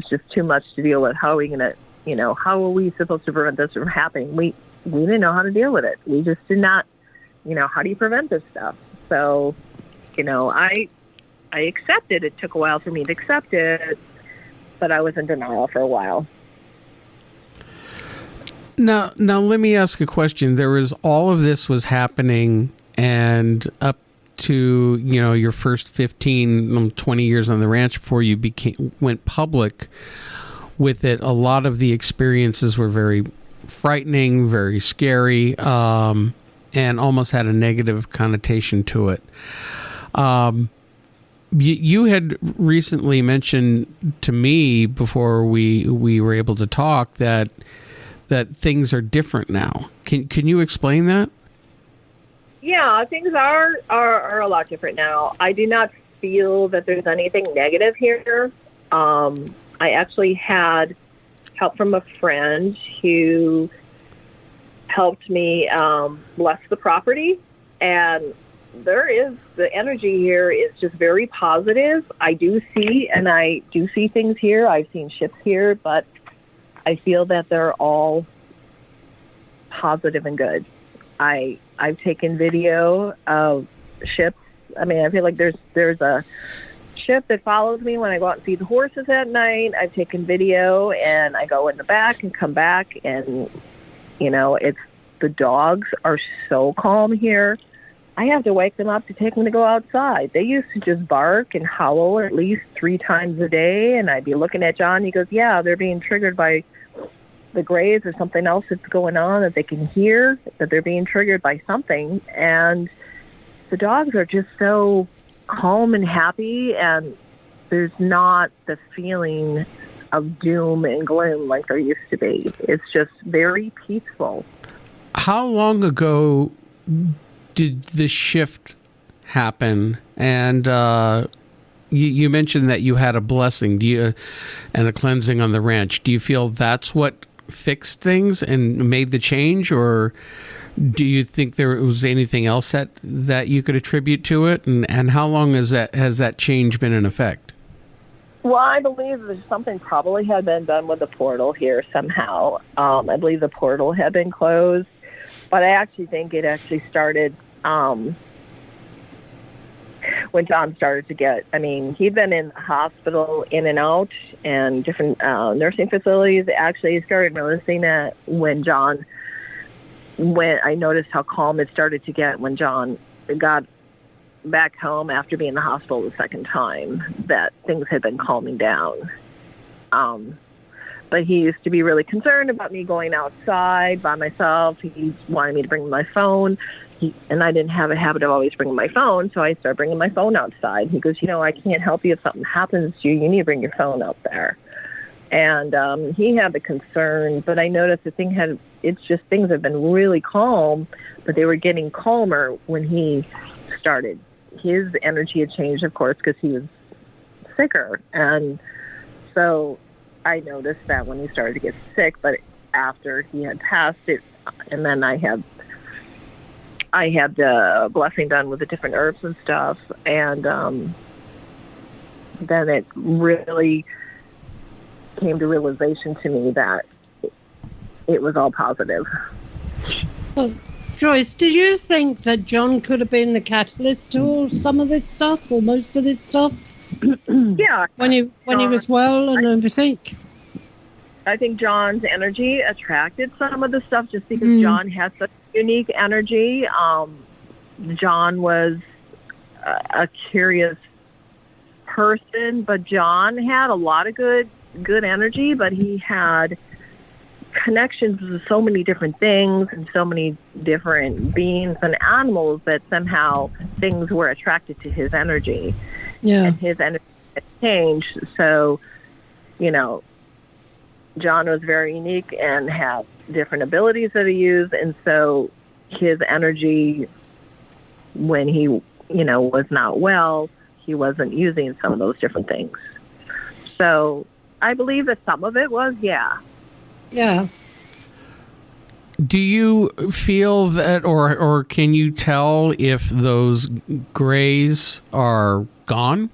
just too much to deal with. How are we gonna, how are we supposed to prevent this from happening? We didn't know how to deal with it. We just did not, how do you prevent this stuff? So, I accepted. It took a while for me to accept it, but I was in denial for a while. Now let me ask a question. There was all of this was happening, and up to your first 15, 20 years on the ranch before you went public with it. A lot of the experiences were very frightening, very scary, and almost had a negative connotation to it. You had recently mentioned to me before we were able to talk that things are different now. Can you explain that? Yeah, things are a lot different now. I do not feel that there's anything negative here. I actually had help from a friend who helped me bless the property, and the energy here is just very positive. I do see things here. I've seen ships here, but I feel that they're all positive and good. I've taken video of ships. I feel like there's a ship that follows me when I go out and feed the horses at night. I've taken video, and I go in the back and come back, and the dogs are so calm here. I have to wake them up to take them to go outside. They used to just bark and howl at least 3 times a day, and I'd be looking at John. He goes, yeah, they're being triggered by the grays or something else that's going on that they can hear, that they're being triggered by something. And the dogs are just so calm and happy, and there's not the feeling of doom and gloom like there used to be. It's just very peaceful. How long ago did the shift happen? And you mentioned that you had a blessing and a cleansing on the ranch. Do you feel that's what fixed things and made the change, or do you think there was anything else that you could attribute to it? And how long has that change been in effect? Well, I believe there's something probably had been done with the portal here somehow. I believe the portal had been closed, but I actually think it actually started when John started to get, he'd been in the hospital in and out and different nursing facilities. Actually, he started noticing that when I noticed how calm it started to get when John got back home after being in the hospital the second time, that things had been calming down. But he used to be really concerned about me going outside by myself. He wanted me to bring my phone. And I didn't have a habit of always bringing my phone, so I started bringing my phone outside. He goes, I can't help you if something happens to you. You need to bring your phone out there. And he had the concern, but I noticed things have been really calm, but they were getting calmer when he started. His energy had changed, of course, because he was sicker. And so I noticed that when he started to get sick, but after he had passed it, and then I had the blessing done with the different herbs and stuff, and then it really came to realization to me that it was all positive. Well, Joyce, did you think that John could have been the catalyst to all some of this stuff, or most of this stuff? Yeah. When he was well and everything? I think John's energy attracted some of the stuff just because John has such unique energy. John was a curious person, but John had a lot of good energy, but he had connections with so many different things and so many different beings and animals that somehow things were attracted to his energy. Yeah. And his energy had changed. So, John was very unique and had different abilities that he used, and so his energy, when he, was not well, he wasn't using some of those different things. So I believe that some of it was, yeah. Yeah. Do you feel that, or can you tell if those grays are gone?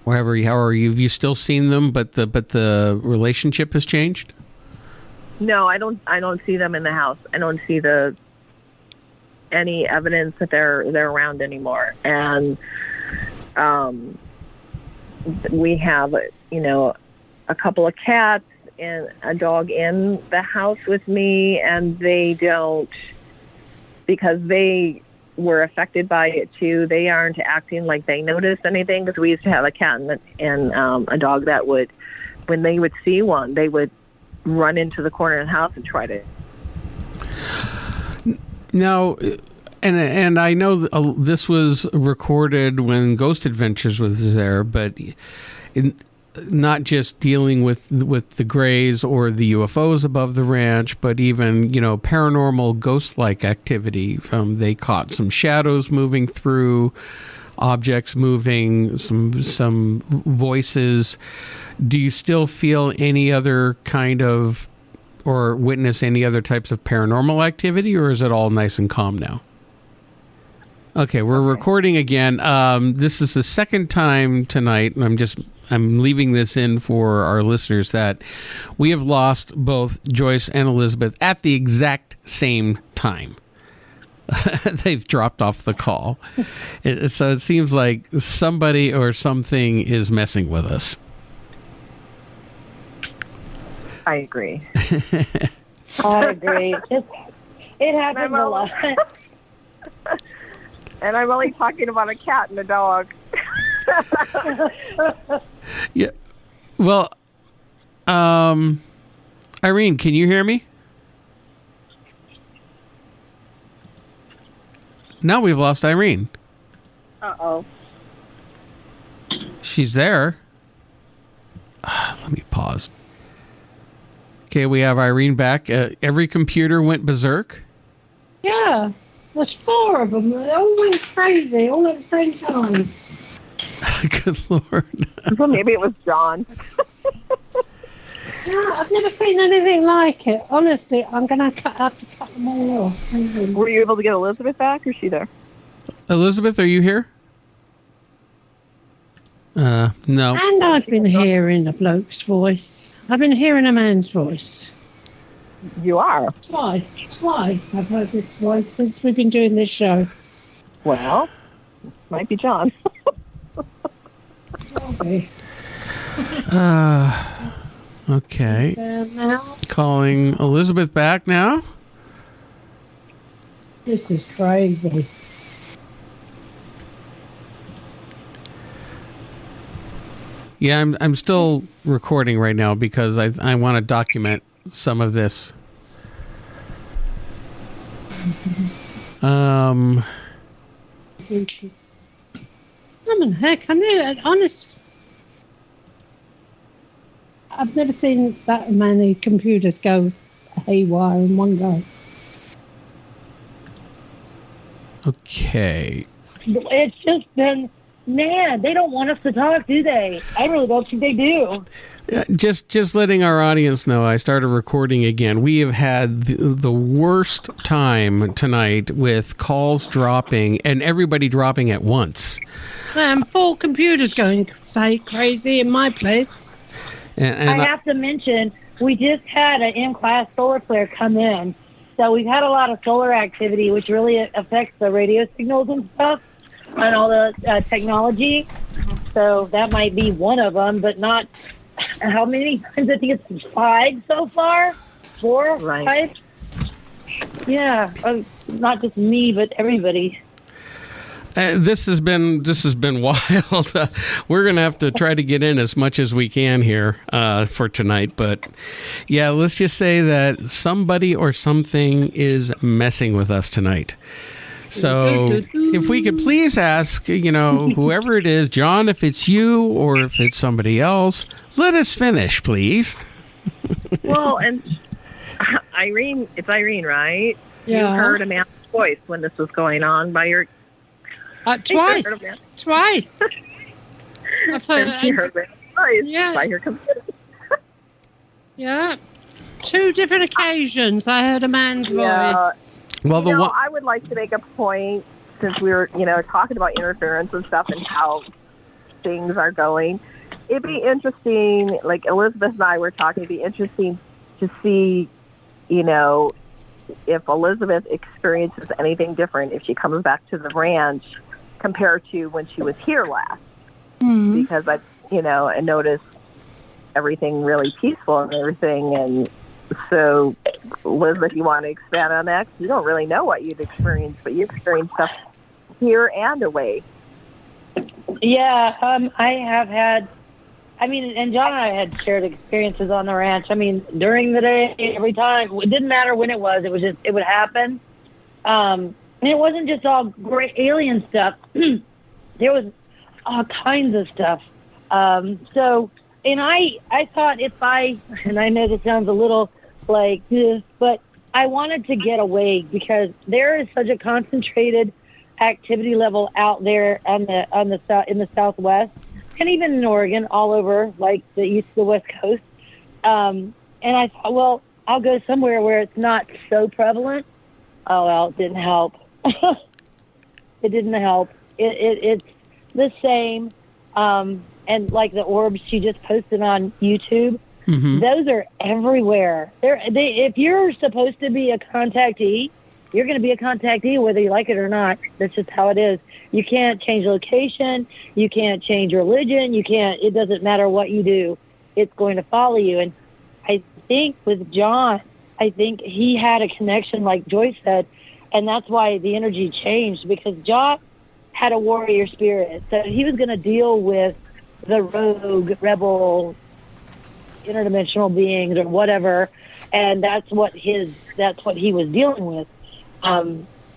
Or have you still seen them, but the relationship has changed? No, I don't see them in the house. I don't see any evidence that they're around anymore. And we have a couple of cats and a dog in the house with me, and they don't, because they were affected by it too. They aren't acting like they noticed anything, because we used to have a cat and a dog that would, when they would see one, they would run into the corner of the house and try to. Now, and I know this was recorded when Ghost Adventures was there, but not just dealing with the grays or the UFOs above the ranch, but even, paranormal ghost-like activity. They caught some shadows moving through, objects moving, some voices. Do you still feel any other kind of, or witness any other types of paranormal activity, or is it all nice and calm now? Okay, we're recording again. This is the second time tonight, and I'm leaving this in for our listeners, that we have lost both Joyce and Alyzabeth at the exact same time. They've dropped off the call. So it seems like somebody or something is messing with us. I agree. I agree. It happens a lot. And I'm only talking about a cat and a dog. Yeah. Well, Irene, can you hear me? Now we've lost Irene. Uh-oh. She's there. Let me pause. Okay, we have Irene back. Every computer went berserk. Yeah. There's 4 of them. They all went crazy all at the same time. Good Lord. Well, maybe it was John. Yeah, I've never seen anything like it. Honestly, I'm going to have to cut them all off. Were you able to get Alyzabeth back, or is she there? Alyzabeth, are you here? No. And I've been hearing a bloke's voice. I've been hearing a man's voice. You are? Twice I've heard this voice since we've been doing this show. Well, might be John. Okay. Okay. Calling Alyzabeth back now. This is crazy. Yeah, I'm still recording right now because I want to document some of this. I mean, heck, I knew it. Honest. I've never seen that many computers go haywire in one go. Okay. It's just been, man, they don't want us to talk, do they? I really don't think they do. Just letting our audience know, I started recording again. We have had the worst time tonight with calls dropping and everybody dropping at once. 4 computers going say crazy in my place. And I have to mention, we just had an M-class solar flare come in. So we've had a lot of solar activity, which really affects the radio signals and stuff and all the technology. So that might be one of them, but not... How many times? I think it's 5 so far. 4, right. 5. Yeah, not just me, but everybody. This has been wild. We're gonna have to try to get in as much as we can here for tonight. But yeah, let's just say that somebody or something is messing with us tonight. So if we could please ask, whoever it is, John, if it's you or if it's somebody else, let us finish, please. Well, and Irene, it's Irene, right? Yeah. You heard a man's voice when this was going on by your... Twice. I've heard and you heard a man's voice by your computer. Yeah. 2 different occasions I heard a man's voice. Well, I would like to make a point, since we were, talking about interference and stuff and how things are going. It'd be interesting, like Elizabeth and I were talking, it'd be interesting to see, if Elizabeth experiences anything different if she comes back to the ranch compared to when she was here last. Mm-hmm. Because I noticed everything really peaceful and everything, and so, Elizabeth, you want to expand on that? 'Cause you don't really know what you've experienced, but you experienced stuff here and away. Yeah, I have had, and John and I had shared experiences on the ranch. During the day, every time, it didn't matter when it was just, it would happen. And it wasn't just all great alien stuff. There was all kinds of stuff. And I thought and I know this sounds a little like this, but I wanted to get away because there is such a concentrated activity level out there in the Southwest and even in Oregon, all over like the East, the West Coast. And I thought, well, I'll go somewhere where it's not so prevalent. Oh, well, it didn't help. It didn't help. It's the same. And like the orbs she just posted on YouTube, mm-hmm. Those are everywhere. If you're supposed to be a contactee, you're going to be a contactee whether you like it or not. That's just how it is. You can't change location. You can't change religion. It doesn't matter what you do. It's going to follow you. And I think with John, I think he had a connection like Joyce said, and that's why the energy changed, because John had a warrior spirit. So he was going to deal with the rogue, rebel, interdimensional beings or whatever, and that's what he was dealing with.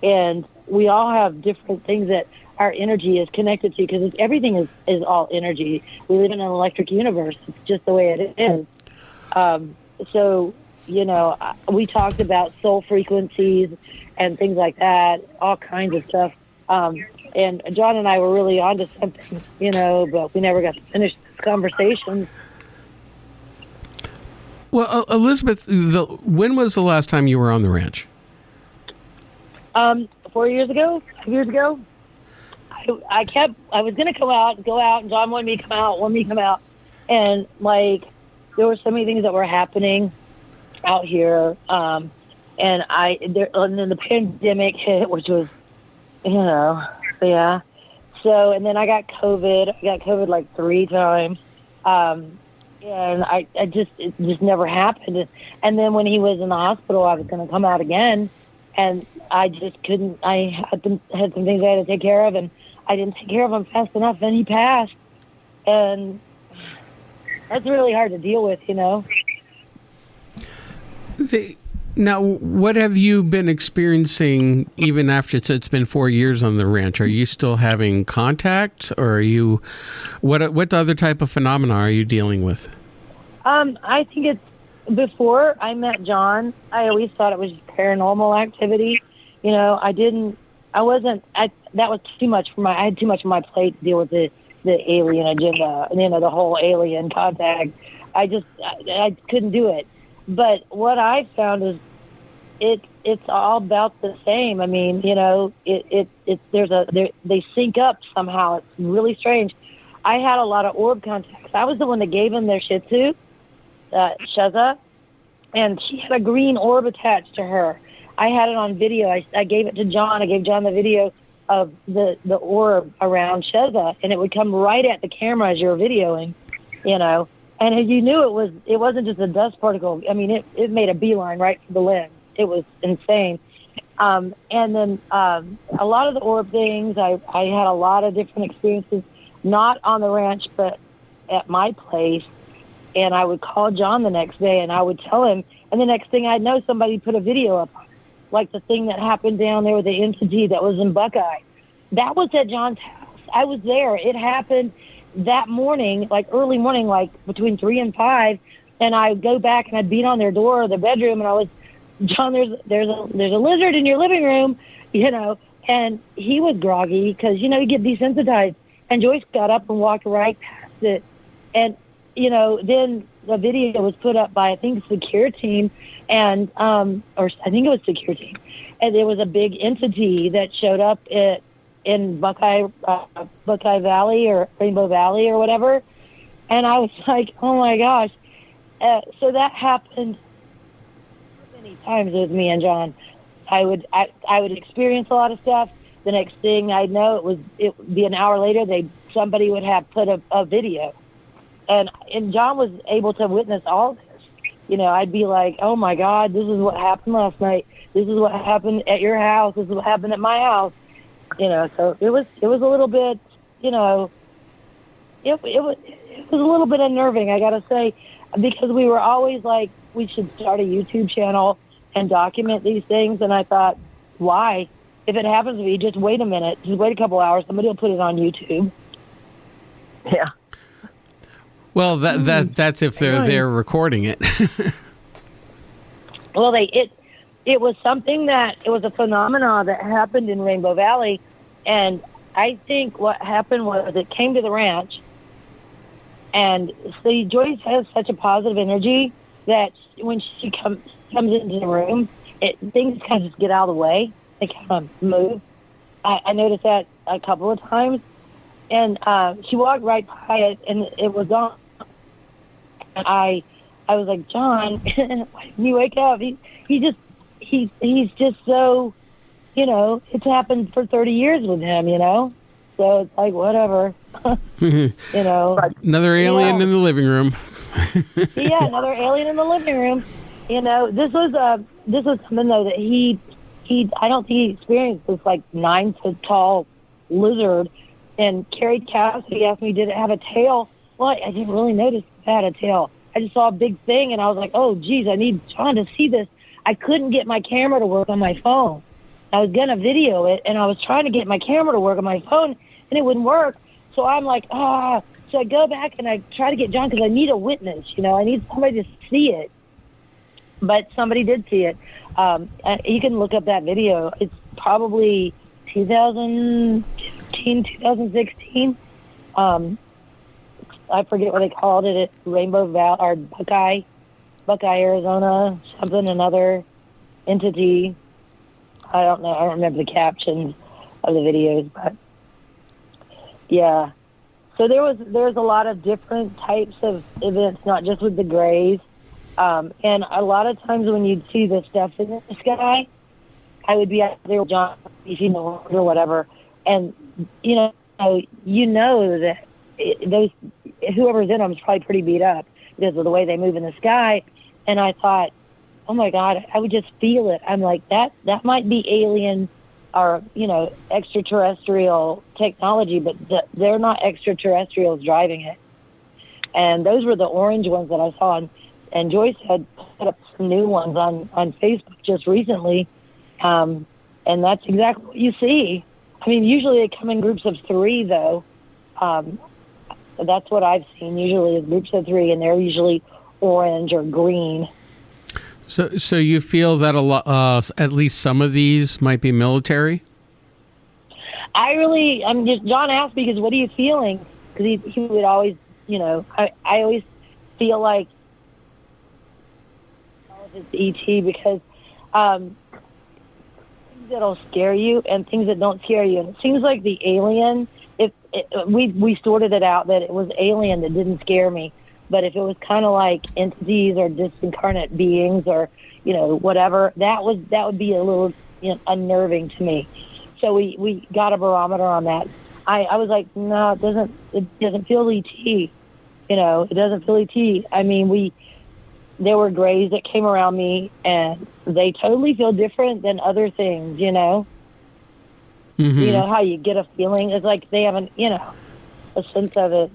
And we all have different things that our energy is connected to, because everything is all energy. We live in an electric universe. It's just the way it is. So, we talked about soul frequencies and things like that, all kinds of stuff. And John and I were really onto something, but we never got to finish this conversation. Well, Elizabeth, when was the last time you were on the ranch? 4 years ago, 5 years ago. I was going to go out, and John wanted me to come out. And, there were so many things that were happening out here. And then the pandemic hit, which was, yeah. So, and then I got COVID. I got COVID like 3 times. And it just never happened. And then when he was in the hospital, I was going to come out again, and I just couldn't. I had some things I had to take care of, and I didn't take care of him fast enough, and he passed. And that's really hard to deal with, Now, what have you been experiencing even after it's been 4 years on the ranch? Are you still having contact, or are you? What other type of phenomena are you dealing with? I think it's before I met John, I always thought it was paranormal activity. You know, that was too much I had too much on my plate to deal with the alien agenda, and, you know, the whole alien contact. I couldn't do it. But what I found is it's all about the same. I mean, you know, they sync up somehow. It's really strange. I had a lot of orb contacts. I was the one that gave them their Shih Tzu, Sheza, and she had a green orb attached to her. I had it on video. I gave it to John. I gave John the video of the orb around Sheza, and it would come right at the camera as you were videoing, you know. And you knew it wasn't just a dust particle. I mean, it made a beeline right for the lens. It was insane. And then a lot of the orb things, I had a lot of different experiences, not on the ranch, but at my place. And I would call John the next day, and I would tell him, and the next thing I'd know, somebody put a video up, like the thing that happened down there with the entity that was in Buckeye. That was at John's house. I was there. It happened that morning, like early morning, like between 3 and 5, and I'd go back and I'd beat on their door, their bedroom, and I was, John, there's a lizard in your living room, you know, and he was groggy because, you know, you get desensitized. And Joyce got up and walked right past it. And, you know, then the video was put up by, I think, Secure Team, and, or I think it was Secure Team. And there was a big entity that showed up in Buckeye Valley or Rainbow Valley or whatever. And I was like, oh my gosh. So that happened many times with me and John. I would experience a lot of stuff. The next thing I'd know, it would be an hour later, somebody would have put a video. And John was able to witness all this. You know, I'd be like, oh my God, this is what happened last night. This is what happened at your house. This is what happened at my house. You know, so it was a little bit, you know, it was a little bit unnerving, I gotta say, because we were always like, we should start a YouTube channel and document these things. And I thought, why? If it happens to me, just wait a minute. Just wait a couple hours. Somebody will put it on YouTube. Yeah. Well, that's if they're there recording it. Well, it was something it was a phenomenon that happened in Rainbow Valley, and I think what happened was it came to the ranch, and see, Joyce has such a positive energy that when she comes into the room, things kind of just get out of the way. They kind of move. I noticed that a couple of times, and she walked right by it, and it was on. And I was like, John, why didn't you wake up? He's just so, you know, it's happened for 30 years with him, you know? So it's like, whatever, you know. Another alien in the living room. Yeah, another alien in the living room. You know, this was something, though, that I don't think he experienced this, like, 9-foot tall lizard and carried cows. He asked me, did it have a tail? Well, I didn't really notice it had a tail. I just saw a big thing, and I was like, oh, geez, I need John to see this. I couldn't get my camera to work on my phone. I was going to video it, and I was trying to get my camera to work on my phone, and it wouldn't work. So I'm like, So I go back, and I try to get John because I need a witness. You know, I need somebody to see it. But somebody did see it. You can look up that video. It's probably 2015, 2016. I forget what they called it at Rainbow Valley or Buckeye, Arizona, something, another entity. I don't know. I don't remember the captions of the videos, but yeah. So there's a lot of different types of events, not just with the Greys. And a lot of times when you'd see this stuff in the sky, I would be out there with John, or whatever, and you know that whoever's in them is probably pretty beat up because of the way they move in the sky. And I thought, oh my God, I would just feel it. I'm like, that might be alien or, you know, extraterrestrial technology, but they're not extraterrestrials driving it. And those were the orange ones that I saw. And Joyce had put up some new ones on Facebook just recently. And that's exactly what you see. I mean, usually they come in groups of 3, though. That's what I've seen usually is groups of 3, and they're usually orange or green. So you feel that a lot, at least some of these might be military? John asked me, because what are you feeling? Because he would always, I always feel like it's ET, because things that'll scare you and things that don't scare you. And it seems like the alien, we sorted it out that it was alien that didn't scare me. But if it was kind of like entities or disincarnate beings or, whatever, that would be a little unnerving to me. So we got a barometer on that. I was like, no, it doesn't feel ET. It doesn't feel ET. I mean, there were grays that came around me, and they totally feel different than other things, Mm-hmm. You know how you get a feeling? It's like they haven't, a sense of it.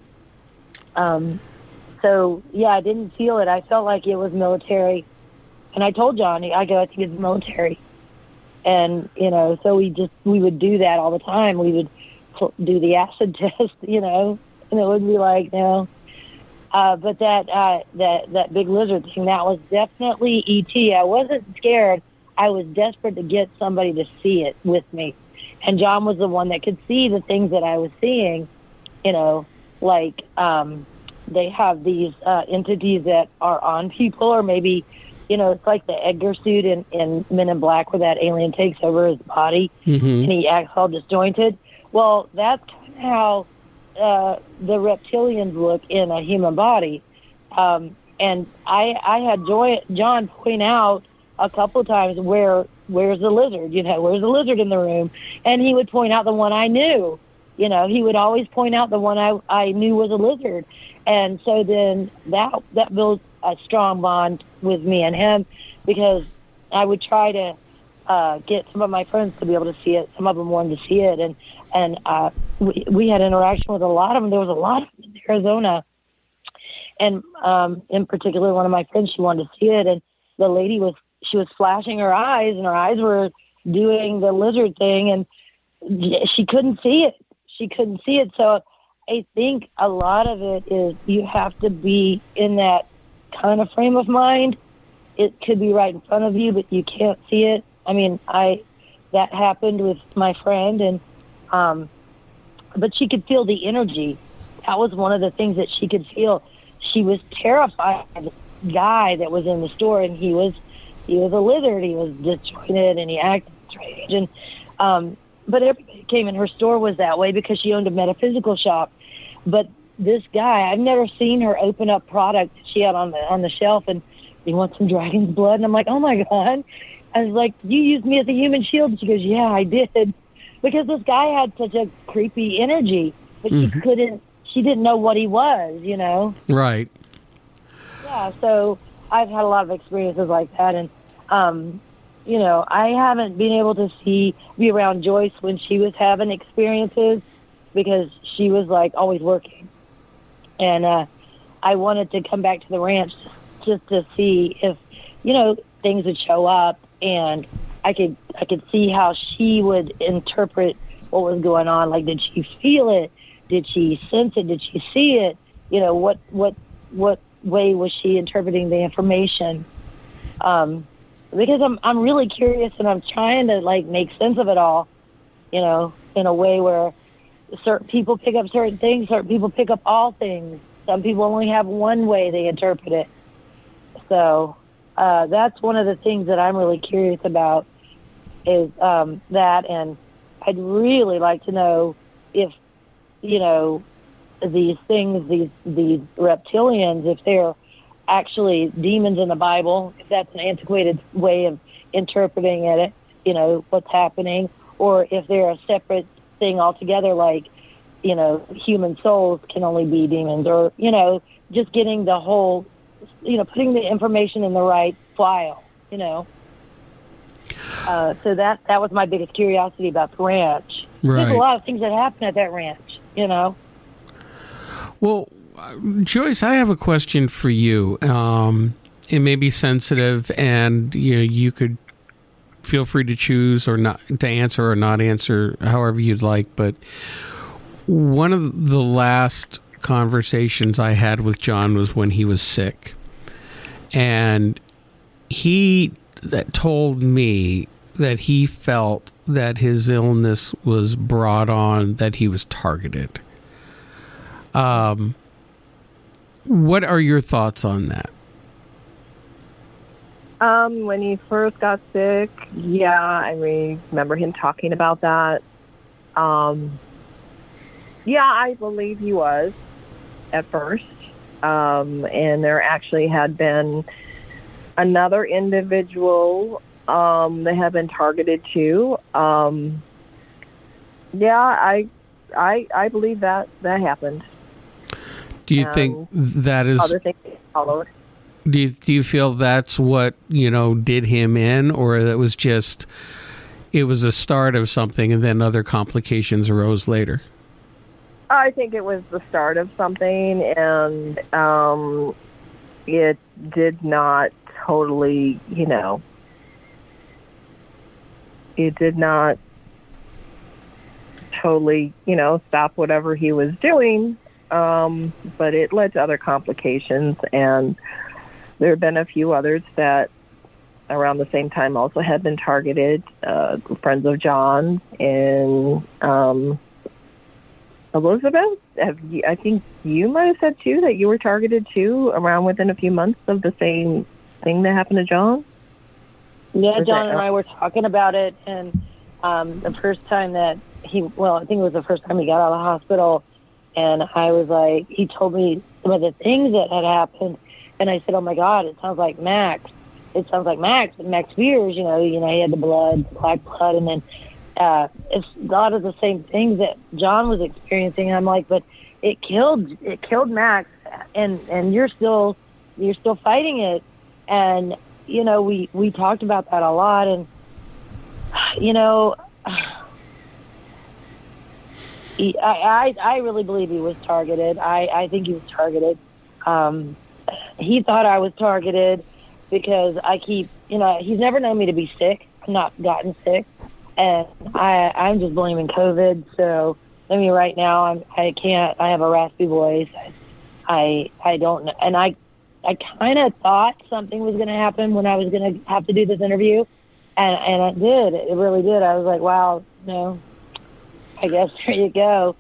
So, yeah, I didn't feel it. I felt like it was military. And I told John, I think it's military. And, so we would do that all the time. We would do the acid test, and it would be like, no. But that big lizard thing, that was definitely ET. I wasn't scared. I was desperate to get somebody to see it with me. And John was the one that could see the things that I was seeing, like they have these entities that are on people, or maybe, it's like the Edgar suit in Men in Black, where that alien takes over his body, and he acts all disjointed. Well, that's kind of how the reptilians look in a human body. And I had John point out a couple of times where's the lizard? Where's the lizard in the room? And he would point out the one I knew. He would always point out the one I knew was a lizard. And so then that built a strong bond with me and him, because I would try to get some of my friends to be able to see it. Some of them wanted to see it. And we had interaction with a lot of them. There was a lot of them in Arizona. And in particular, one of my friends, she wanted to see it. And the lady was flashing her eyes, and her eyes were doing the lizard thing, and she couldn't see it. So I think a lot of it is you have to be in that kind of frame of mind. It could be right in front of you, but you can't see it. I mean, that happened with my friend, and but she could feel the energy. That was one of the things that she could feel. She was terrified of the guy that was in the store, and he was a lizard. He was disjointed, and he acted strange. And but everybody that came in her store was that way because she owned a metaphysical shop. But this guy, I've never seen her open up product that she had on the shelf, and he wants some dragon's blood. And I'm like, oh my God. I was like, you used me as a human shield. And she goes, yeah, I did. Because this guy had such a creepy energy, but she didn't know what he was, Right. Yeah, so I've had a lot of experiences like that. And, I haven't been able to be around Joyce when she was having experiences, because she was like always working. And I wanted to come back to the ranch just to see if, things would show up, and I could see how she would interpret what was going on. Like, did she feel it? Did she sense it? Did she see it? What way was she interpreting the information? Because I'm really curious, and I'm trying to make sense of it all, in a way where certain people pick up certain things, certain people pick up all things. Some people only have one way they interpret it. So that's one of the things that I'm really curious about, is that. And I'd really like to know if, these things, these reptilians, if they're actually demons in the Bible, if that's an antiquated way of interpreting it, what's happening, or if they're a separate thing altogether, like, human souls can only be demons, or, just getting the whole, putting the information in the right file, So that was my biggest curiosity about the ranch. Right. There's a lot of things that happen at that ranch, Well, Joyce, I have a question for you. It may be sensitive, and you could feel free to choose or not to answer or not answer, however you'd like. But one of the last conversations I had with John was when he was sick, And he told me that he felt that his illness was brought on, that he was targeted. What are your thoughts on that? When he first got sick, yeah, I remember him talking about that. Yeah, I believe he was at first. And there actually had been another individual that had been targeted too. Yeah, I believe that happened. Do you think that is other things followed? Do you feel that's what, did him in, or that was just, it was a start of something and then other complications arose later? I think it was the start of something, and it did not totally, it did not totally, stop whatever he was doing, but it led to other complications, and there have been a few others that around the same time also had been targeted, friends of John and Elizabeth. I think you might have said too that you were targeted too around within a few months of the same thing that happened to John. Yeah, John and I were talking about it, and the first time that I think it was the first time he got out of the hospital, and I was like, he told me some of the things that had happened, and I said, oh my God, it sounds like Max. It sounds like Max, and Max Beers, he had the black blood, and then it's a lot of the same things that John was experiencing. I'm like, but it killed Max, and you're still fighting it, and we talked about that a lot, and I really believe he was targeted. I think he was targeted. He thought I was targeted because I keep, he's never known me to be sick. I've not gotten sick. And I'm just blaming COVID. So, right now I can't, I have a raspy voice. I don't know. And I kind of thought something was going to happen when I was going to have to do this interview. And it did. It really did. I was like, wow, no, I guess there you go.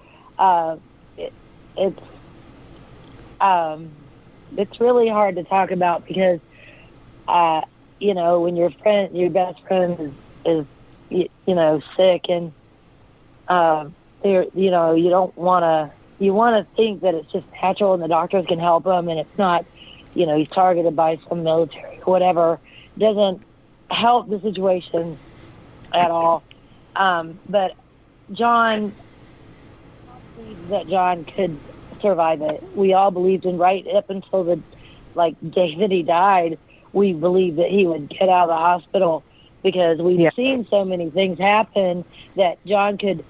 It's really hard to talk about because, when your best friend is sick, and you don't want to. You want to think that it's just natural and the doctors can help him, and it's not. He's targeted by some military or whatever. Doesn't help the situation at all. But John believed that John could survive it. We all believed, and right up until the day that he died, we believed that he would get out of the hospital because we've seen so many things happen that John could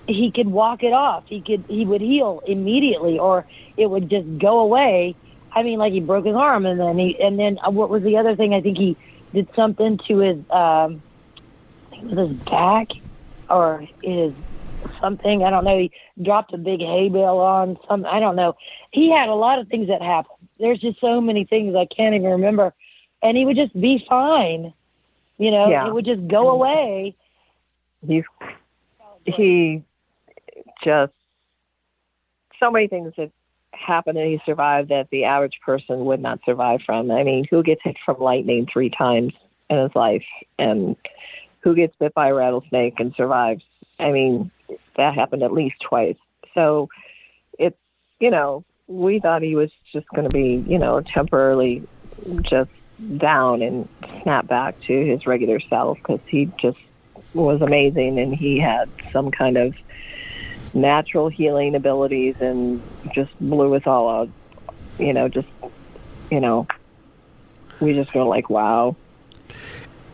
walk it off. He would heal immediately, or it would just go away. I mean, like he broke his arm, and then what was the other thing? I think he did something to his, I think it was his back or his something. I don't know. He dropped a big hay bale on some. I don't know. He had a lot of things that happened. There's just so many things I can't even remember, and he would just be fine. It would just go away. He just so many things that happened and he survived that the average person would not survive from. I mean, who gets hit from lightning 3 times in his life, and who gets bit by a rattlesnake and survives? I mean, that happened at least twice. So it's, we thought he was just going to be, temporarily just down and snap back to his regular self because he just was amazing and he had some kind of natural healing abilities and just blew us all out. We just go like, wow.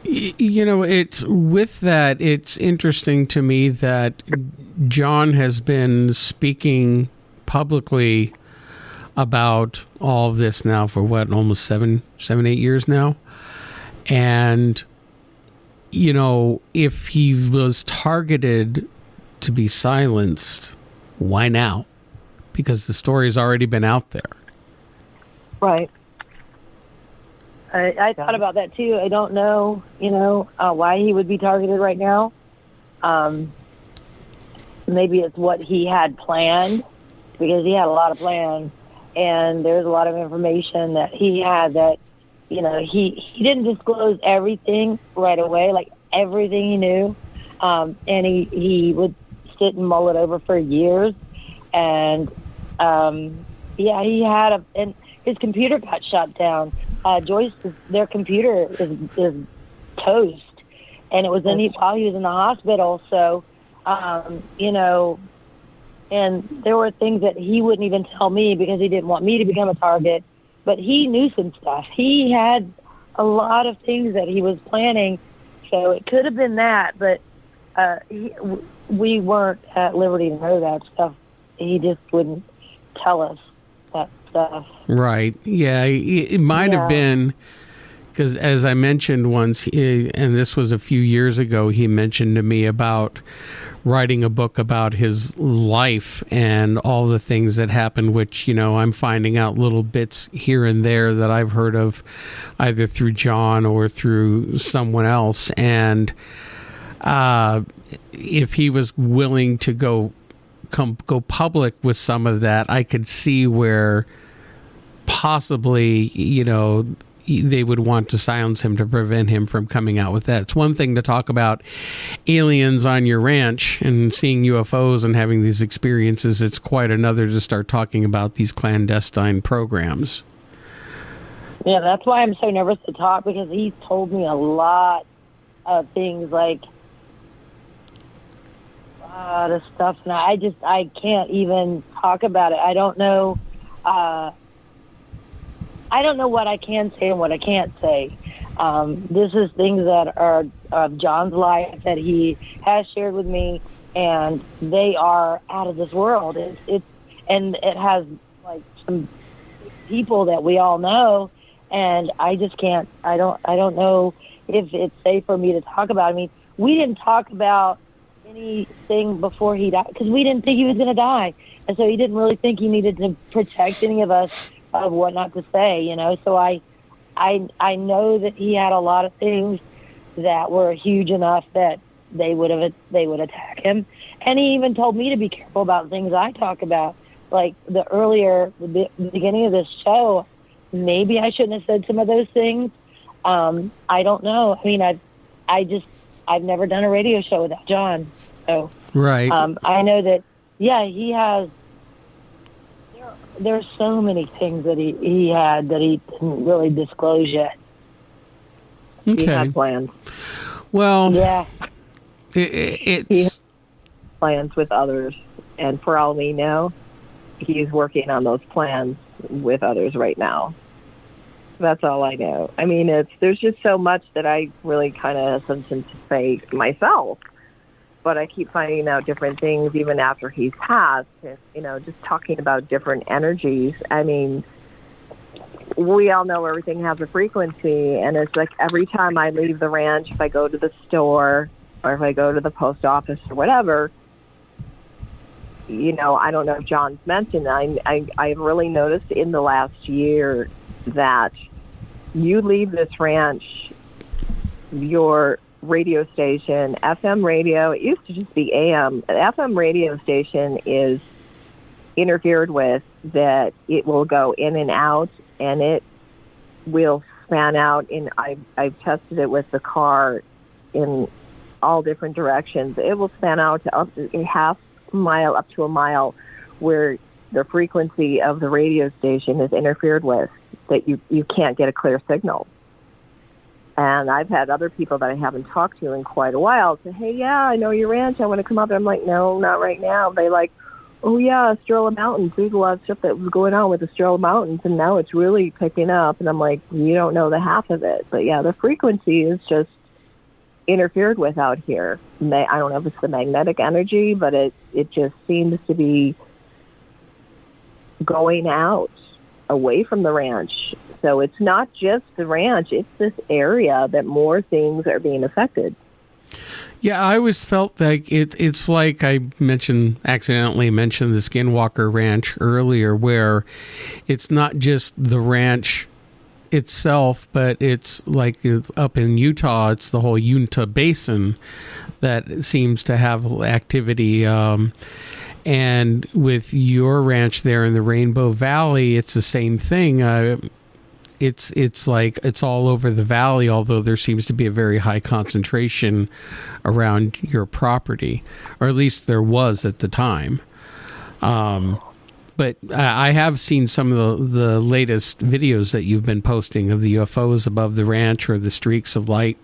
It's with that, it's interesting to me that John has been speaking publicly about all of this now for almost 7, 8 years now. And, if he was targeted to be silenced, why now? Because the story's already been out there. Right. I thought about that too. I don't know, why he would be targeted right now. Maybe it's what he had planned, because he had a lot of plans, and there's a lot of information that he had that, he didn't disclose everything right away, like everything he knew, and he would sit and mull it over for years, and he had and his computer got shut down. Joyce, their computer is toast, and it was while he was in the hospital. So, and there were things that he wouldn't even tell me because he didn't want me to become a target. But he knew some stuff. He had a lot of things that he was planning, so it could have been that. But we weren't at liberty to know that stuff. He just wouldn't tell us that stuff. Right. Yeah, it might have been, because as I mentioned once, and this was a few years ago, he mentioned to me about writing a book about his life and all the things that happened, which, I'm finding out little bits here and there that I've heard of either through John or through someone else. And if he was willing to go public with some of that, I could see where possibly, they would want to silence him to prevent him from coming out with that. It's one thing to talk about aliens on your ranch and seeing UFOs and having these experiences. It's quite another to start talking about these clandestine programs. Yeah, that's why I'm so nervous to talk, because he's told me a lot of things, like a lot of stuff. And I can't even talk about it. I don't know. I don't know what I can say and what I can't say. This is things that are of John's life that he has shared with me, and they are out of this world. It has like some people that we all know, and I just can't. I don't know if it's safe for me to talk about. I mean, we didn't talk about anything before he died because we didn't think he was going to die, and so he didn't really think he needed to protect any of us of what not to say, So I know that he had a lot of things that were huge enough that they would attack him, and he even told me to be careful about things I talk about, like the beginning of this show. Maybe I shouldn't have said some of those things. I don't know. I mean, I've never done a radio show without John, so right. I know that. Yeah, he has. There's so many things that he had that he didn't really disclose yet. Okay. He had plans. Well, yeah, it's he had plans with others, and for all we know, he's working on those plans with others right now. That's all I know. I mean, there's just so much that I really kind of hesitant to say myself. But I keep finding out different things even after he's passed, just talking about different energies. I mean, we all know everything has a frequency, and it's like every time I leave the ranch, if I go to the store or if I go to the post office or whatever, I don't know if John's mentioned, I've really noticed in the last year that you leave this ranch, your radio station, FM radio, it used to just be AM. An FM radio station is interfered with, that it will go in and out, and it will span out I've tested it with the car in all different directions. It will span out to up to a half mile up to a mile, where the frequency of the radio station is interfered with, that you can't get a clear signal. And I've had other people that I haven't talked to in quite a while say, hey, yeah, I know your ranch, I want to come up. And I'm like, no, not right now. They like, oh, yeah, Estrella Mountains. There's a lot of stuff that was going on with Estrella Mountains, and now it's really picking up. And I'm like, you don't know the half of it. But, yeah, the frequency is just interfered with out here. I don't know if it's the magnetic energy, but it just seems to be going out away from the ranch. So it's not just the ranch, it's this area that more things are being affected. Yeah, I always felt like it's like I accidentally mentioned the Skinwalker Ranch earlier, where it's not just the ranch itself, but it's like up in Utah, it's the whole Uinta Basin that seems to have activity. And with your ranch there in the Rainbow Valley, it's the same thing. It's like it's all over the valley, although there seems to be a very high concentration around your property, or at least there was at the time. But I have seen some of the latest videos that you've been posting of the UFOs above the ranch or the streaks of light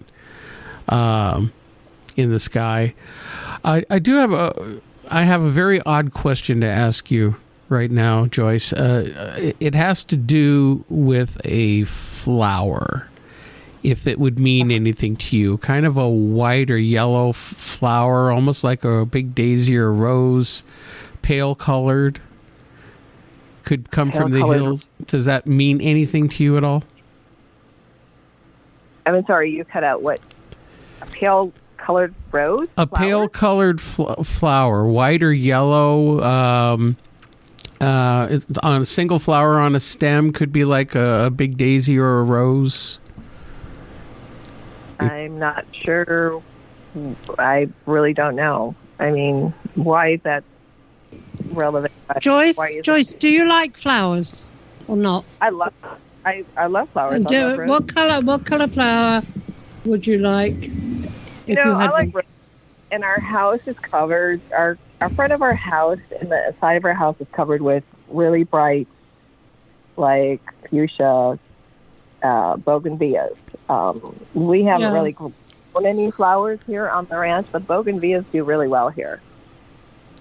in the sky. I have a very odd question to ask you right now, Joyce. It has to do with a flower, if it would mean anything to you. Kind of a white or yellow flower, almost like a big daisy or rose, pale colored. Could come from the hills. Does that mean anything to you at all? I'm sorry, you cut out what? A pale colored rose? A pale colored flower, white or yellow, it's on a single flower on a stem, could be like a big daisy or a rose. I'm not sure. I really don't know. I mean, why is that relevant? Joyce, do you like flowers or not? I love flowers. What color flower would you like? I like roses. And our house is covered. Our front of our house and the side of our house is covered with really bright, like fuchsia, bougainvilleas. We haven't really grown any flowers here on the ranch, but bougainvilleas do really well here.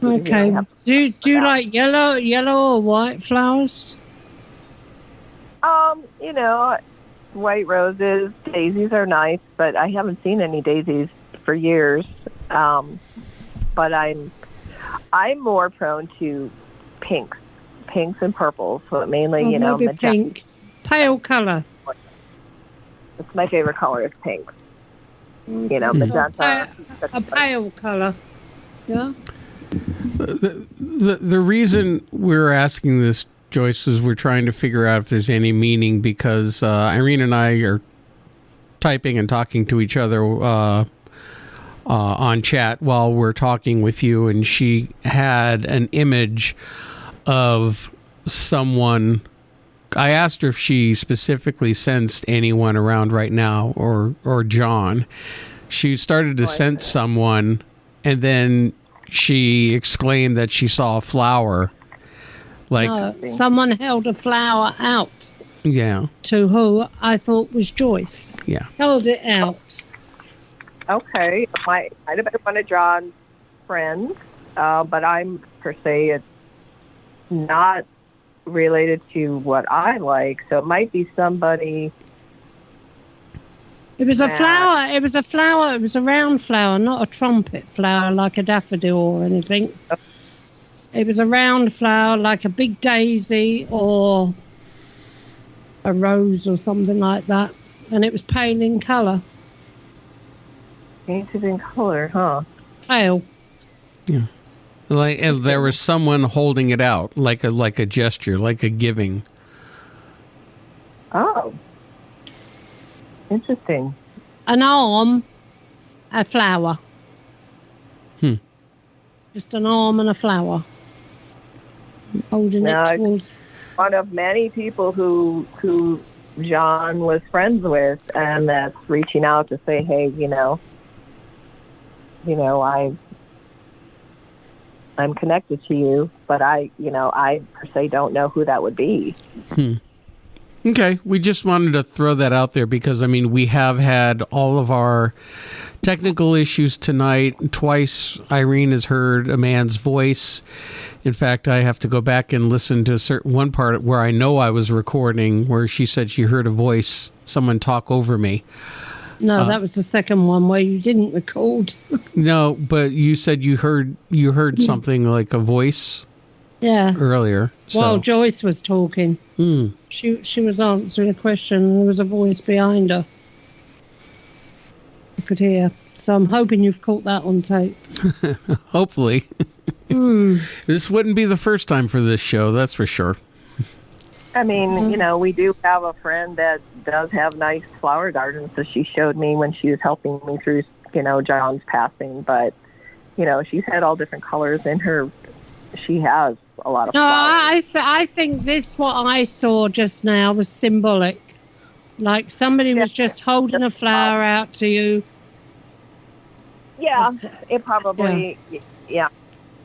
Okay. Do you like yellow or white flowers? White roses, daisies are nice, but I haven't seen any daisies for years. But I'm more prone to pinks and purples. So mainly, maybe pink, pale color. It's my favorite color is pink. Magenta. A pale color. Yeah. The reason we're asking this, Joyce, is we're trying to figure out if there's any meaning, because Irene and I are typing and talking to each other on chat while we're talking with you, and she had an image of someone. I asked her if she specifically sensed anyone around right now, or John. She started to sense someone, and then she exclaimed that she saw a flower. Someone held a flower out. Yeah. To who I thought was Joyce. Yeah. Held it out. Okay. Might have been one of John's friends, but I'm per se it's not related to what I like. So it might be somebody. It was a flower. It was a flower. It was a round flower, not a trumpet flower like a daffodil or anything. It was a round flower like a big daisy or a rose or something like that. And it was pale in colour. Painted in colour, huh? Pale. Yeah. Like there was someone holding it out, like a gesture, like a giving. Oh. Interesting. An arm, a flower. Just an arm and a flower. Holding it towards. One of many people who John was friends with, and that's reaching out to say, hey, I'm connected to you, but I per se don't know who that would be. Okay, we just wanted to throw that out there because, we have had all of our technical issues tonight. Twice Irene has heard a man's voice. In fact, I have to go back and listen to one part where I know I was recording where she said she heard a voice, someone talk over me. No, that was the second one where you didn't record. No, but you said you heard something like a voice. Yeah. Earlier. While Joyce was talking. She was answering a question and there was a voice behind her. You could hear. So I'm hoping you've caught that on tape. Hopefully. This wouldn't be the first time for this show, that's for sure. I mean, you know, we do have a friend that does have nice flower gardens, so she showed me when she was helping me through, you know, John's passing. But, you know, she's had all different colors in her. She has a lot of flowers. I think this, what I saw just now, was symbolic. Like somebody was just holding a flower out to you. Yeah, it probably,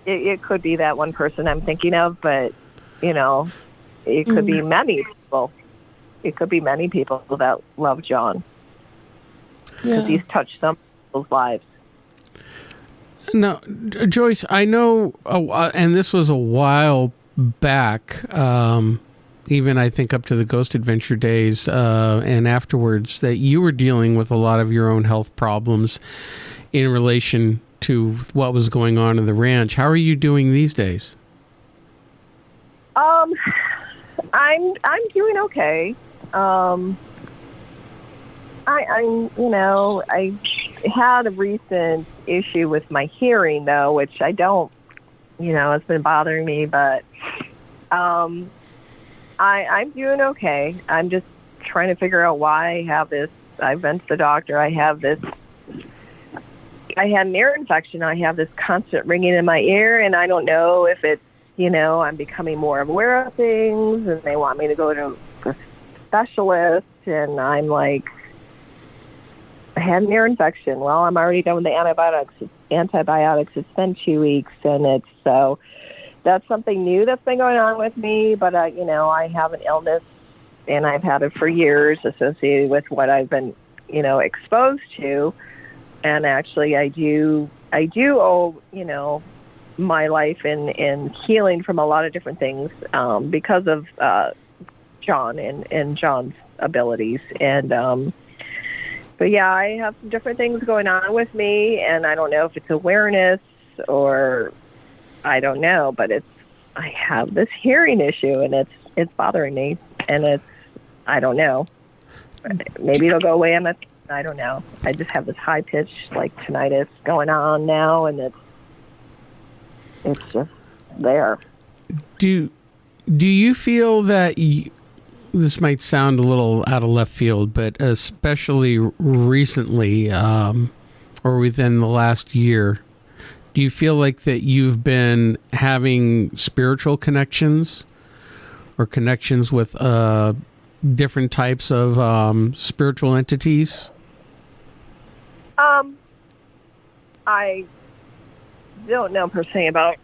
It could be that one person I'm thinking of, but, you know, it could be many people. It could be many people that love John. Because he's touched some people's lives. Now, Joyce, I know, and this was a while back, even I think up to the Ghost Adventure days and afterwards, that you were dealing with a lot of your own health problems in relation to what was going on in the ranch. How are you doing these days? I'm doing okay. I had a recent issue with my hearing though, which I don't, you know, it's been bothering me, but I'm doing okay. I'm just trying to figure out why I have this. I've been to the doctor. I had an ear infection. I have this constant ringing in my ear, and I don't know if it's, you know, I'm becoming more aware of things, and they want me to go to a specialist, and I'm like, I had an ear infection. Well, I'm already done with the antibiotics. It's been 2 weeks, and so that's something new that's been going on with me, but you know, I have an illness, and I've had it for years associated with what I've been, you know, exposed to. And actually, I do owe, you know, my life in healing from a lot of different things because of John and John's abilities. And but yeah, I have some different things going on with me, and I don't know if it's awareness or I don't know, but I have this hearing issue, and it's bothering me, and I don't know. Maybe it'll go away. I don't know. I just have this high pitch like tinnitus going on now, and it's just there. Do you feel that this might sound a little out of left field, but especially recently, or within the last year, do you feel like that you've been having spiritual connections or connections with different types of spiritual entities? I don't know per se about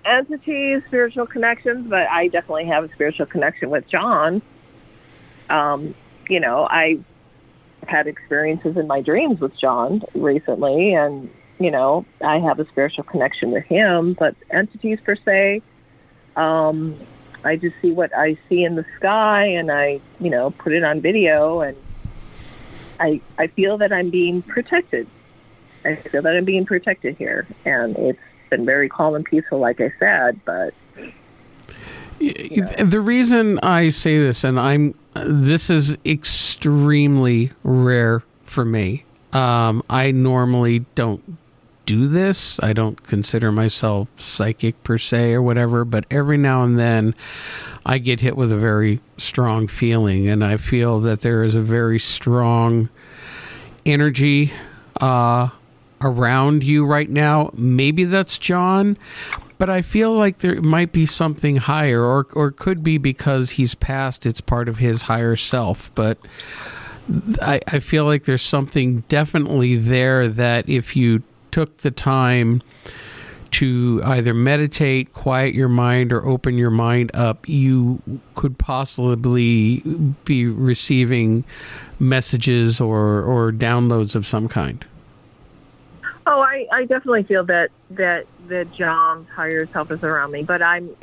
entities, spiritual connections, but I definitely have a spiritual connection with John. You know, I had experiences in my dreams with John recently, and, you know, I have a spiritual connection with him, but entities per se, I just see what I see in the sky, and I, you know, put it on video, and I feel that I'm being protected. I feel that I'm being protected here, and it's been very calm and peaceful, like I said, but... The reason I say this, and this is extremely rare for me. I normally don't do this. I don't consider myself psychic per se or whatever, but every now and then I get hit with a very strong feeling, and I feel that there is a very strong energy around you right now. Maybe that's John, but I feel like there might be something higher, or could be because he's passed, it's part of his higher self, but I feel like there's something definitely there that if you took the time to either meditate, quiet your mind, or open your mind up, you could possibly be receiving messages or downloads of some kind. Oh, I definitely feel that John's higher self is around me, but I'm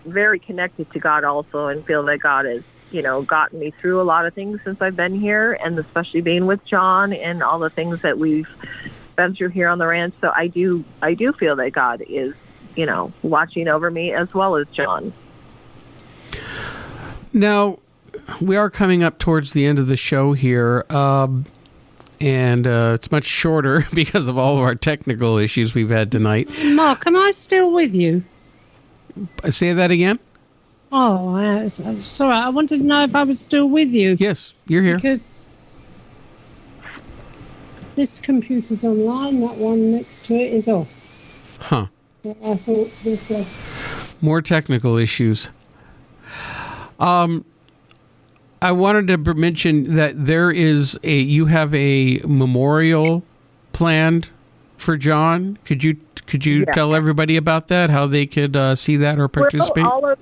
very connected to God also, and feel that God has, you know, gotten me through a lot of things since I've been here, and especially being with John and all the things that we've been through here on the ranch. So I do feel that God is, you know, watching over me as well as John. Now, we are coming up towards the end of the show here. And it's much shorter because of all of our technical issues we've had tonight. Mark, am I still with you? Say that again? Oh, sorry. I wanted to know if I was still with you. Yes, you're here. Because this computer's online, that one next to it is off. Huh. So I thought to myself. More technical issues. I wanted to mention that you have a memorial planned for John. Could you tell everybody about that? How they could see that or participate? Well,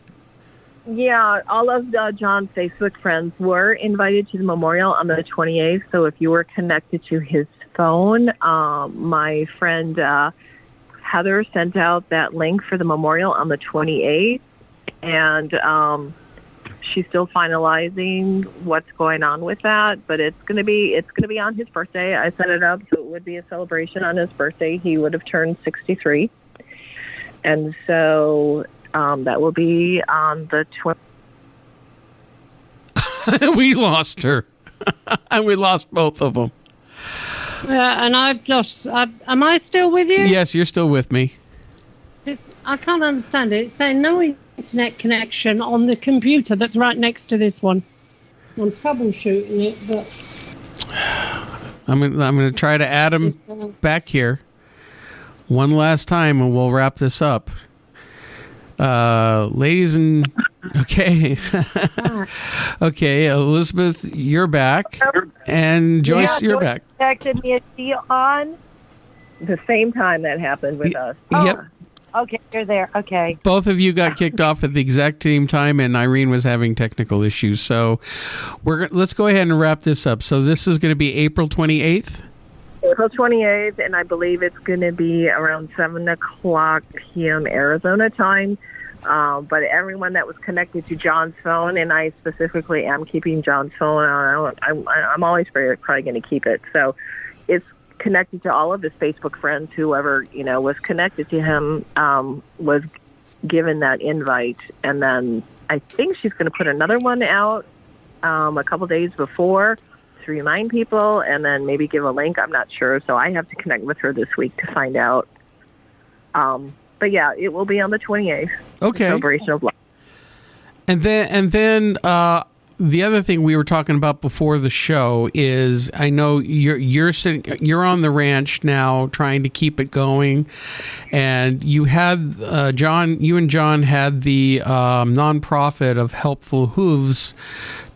all of John's Facebook friends were invited to the memorial on the 28th. So if you were connected to his phone, my friend Heather sent out that link for the memorial on the 28th, and she's still finalizing what's going on with that. But it's gonna be on his birthday. I set it up so it would be a celebration on his birthday. He would have turned 63, and so. That will be on the 20th. We lost her. And we lost both of them. And I've lost... am I still with you? Yes, you're still with me. I can't understand it. It's saying no internet connection on the computer that's right next to this one. I'm troubleshooting it, but... I'm going to try to add him back here one last time, and we'll wrap this up. Ladies and okay. Okay, Elizabeth, you're back, and Joyce, you're back. Connected me. Is she on? The same time that happened with us. Yep. Okay, you're there. Okay. Both of you got kicked off at the exact same time, and Irene was having technical issues. So let's go ahead and wrap this up. So this is going to be April 28th. April 28th, and I believe it's going to be around 7 o'clock p.m. Arizona time. But everyone that was connected to John's phone, and I specifically am keeping John's phone on. I'm always probably going to keep it. So it's connected to all of his Facebook friends. Whoever was connected to him was given that invite, and then I think she's going to put another one out a couple days before. To remind people, and then maybe give a link. I'm not sure, so I have to connect with her this week to find out. But yeah, it will be on the 28th. Okay. Celebration of life. And then the other thing we were talking about before the show is I know you're on the ranch now trying to keep it going, and you had you and John had the nonprofit of Helpful Hooves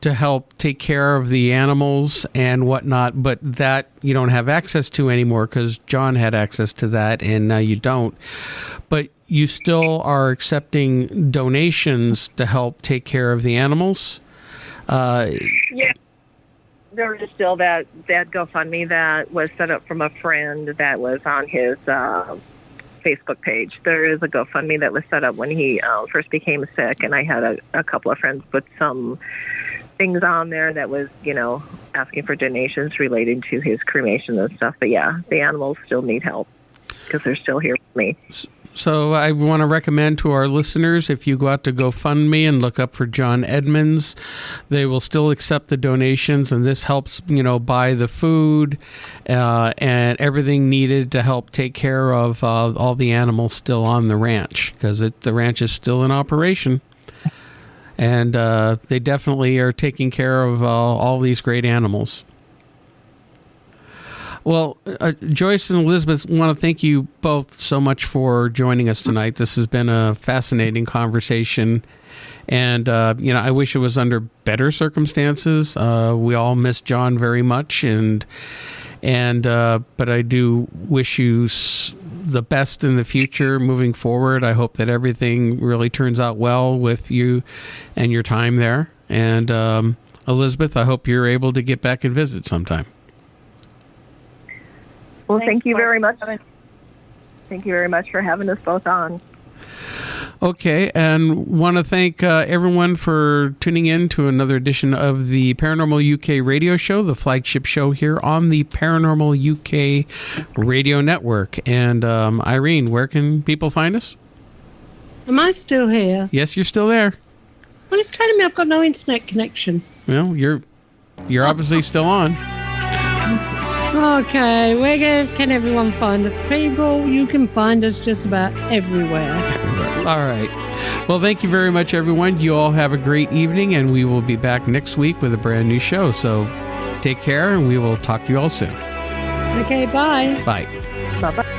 to help take care of the animals and whatnot, but that you don't have access to anymore because John had access to that and now you don't. But you still are accepting donations to help take care of the animals. Yeah, there is still that GoFundMe that was set up from a friend that was on his Facebook page. There is a GoFundMe that was set up when he first became sick, and I had a couple of friends put some things on there that was, asking for donations related to his cremation and stuff. But yeah, the animals still need help because they're still here with me. So I want to recommend to our listeners, if you go out to GoFundMe and look up for John Edmonds, they will still accept the donations, and this helps, buy the food and everything needed to help take care of all the animals still on the ranch, because the ranch is still in operation. And they definitely are taking care of all these great animals. Well, Joyce and Elizabeth, want to thank you both so much for joining us tonight. This has been a fascinating conversation. And, I wish it was under better circumstances. We all miss John very much. But I do wish you the best in the future moving forward. I hope that everything really turns out well with you and your time there. And Elizabeth, I hope you're able to get back and visit sometime. Well, thank you very much. Thank you very much for having us both on. Okay, and want to thank everyone for tuning in to another edition of the Paranormal UK radio show, the flagship show here on the Paranormal UK radio network. And Irene, where can people find us? Am I still here? Yes, you're still there. Well, it's telling me I've got no internet connection. Well, you're obviously still on. Okay, where can everyone find us? People, you can find us just about everywhere. All right. Well, thank you very much, everyone. You all have a great evening, and we will be back next week with a brand new show. So take care, and we will talk to you all soon. Okay, bye. Bye. Bye-bye.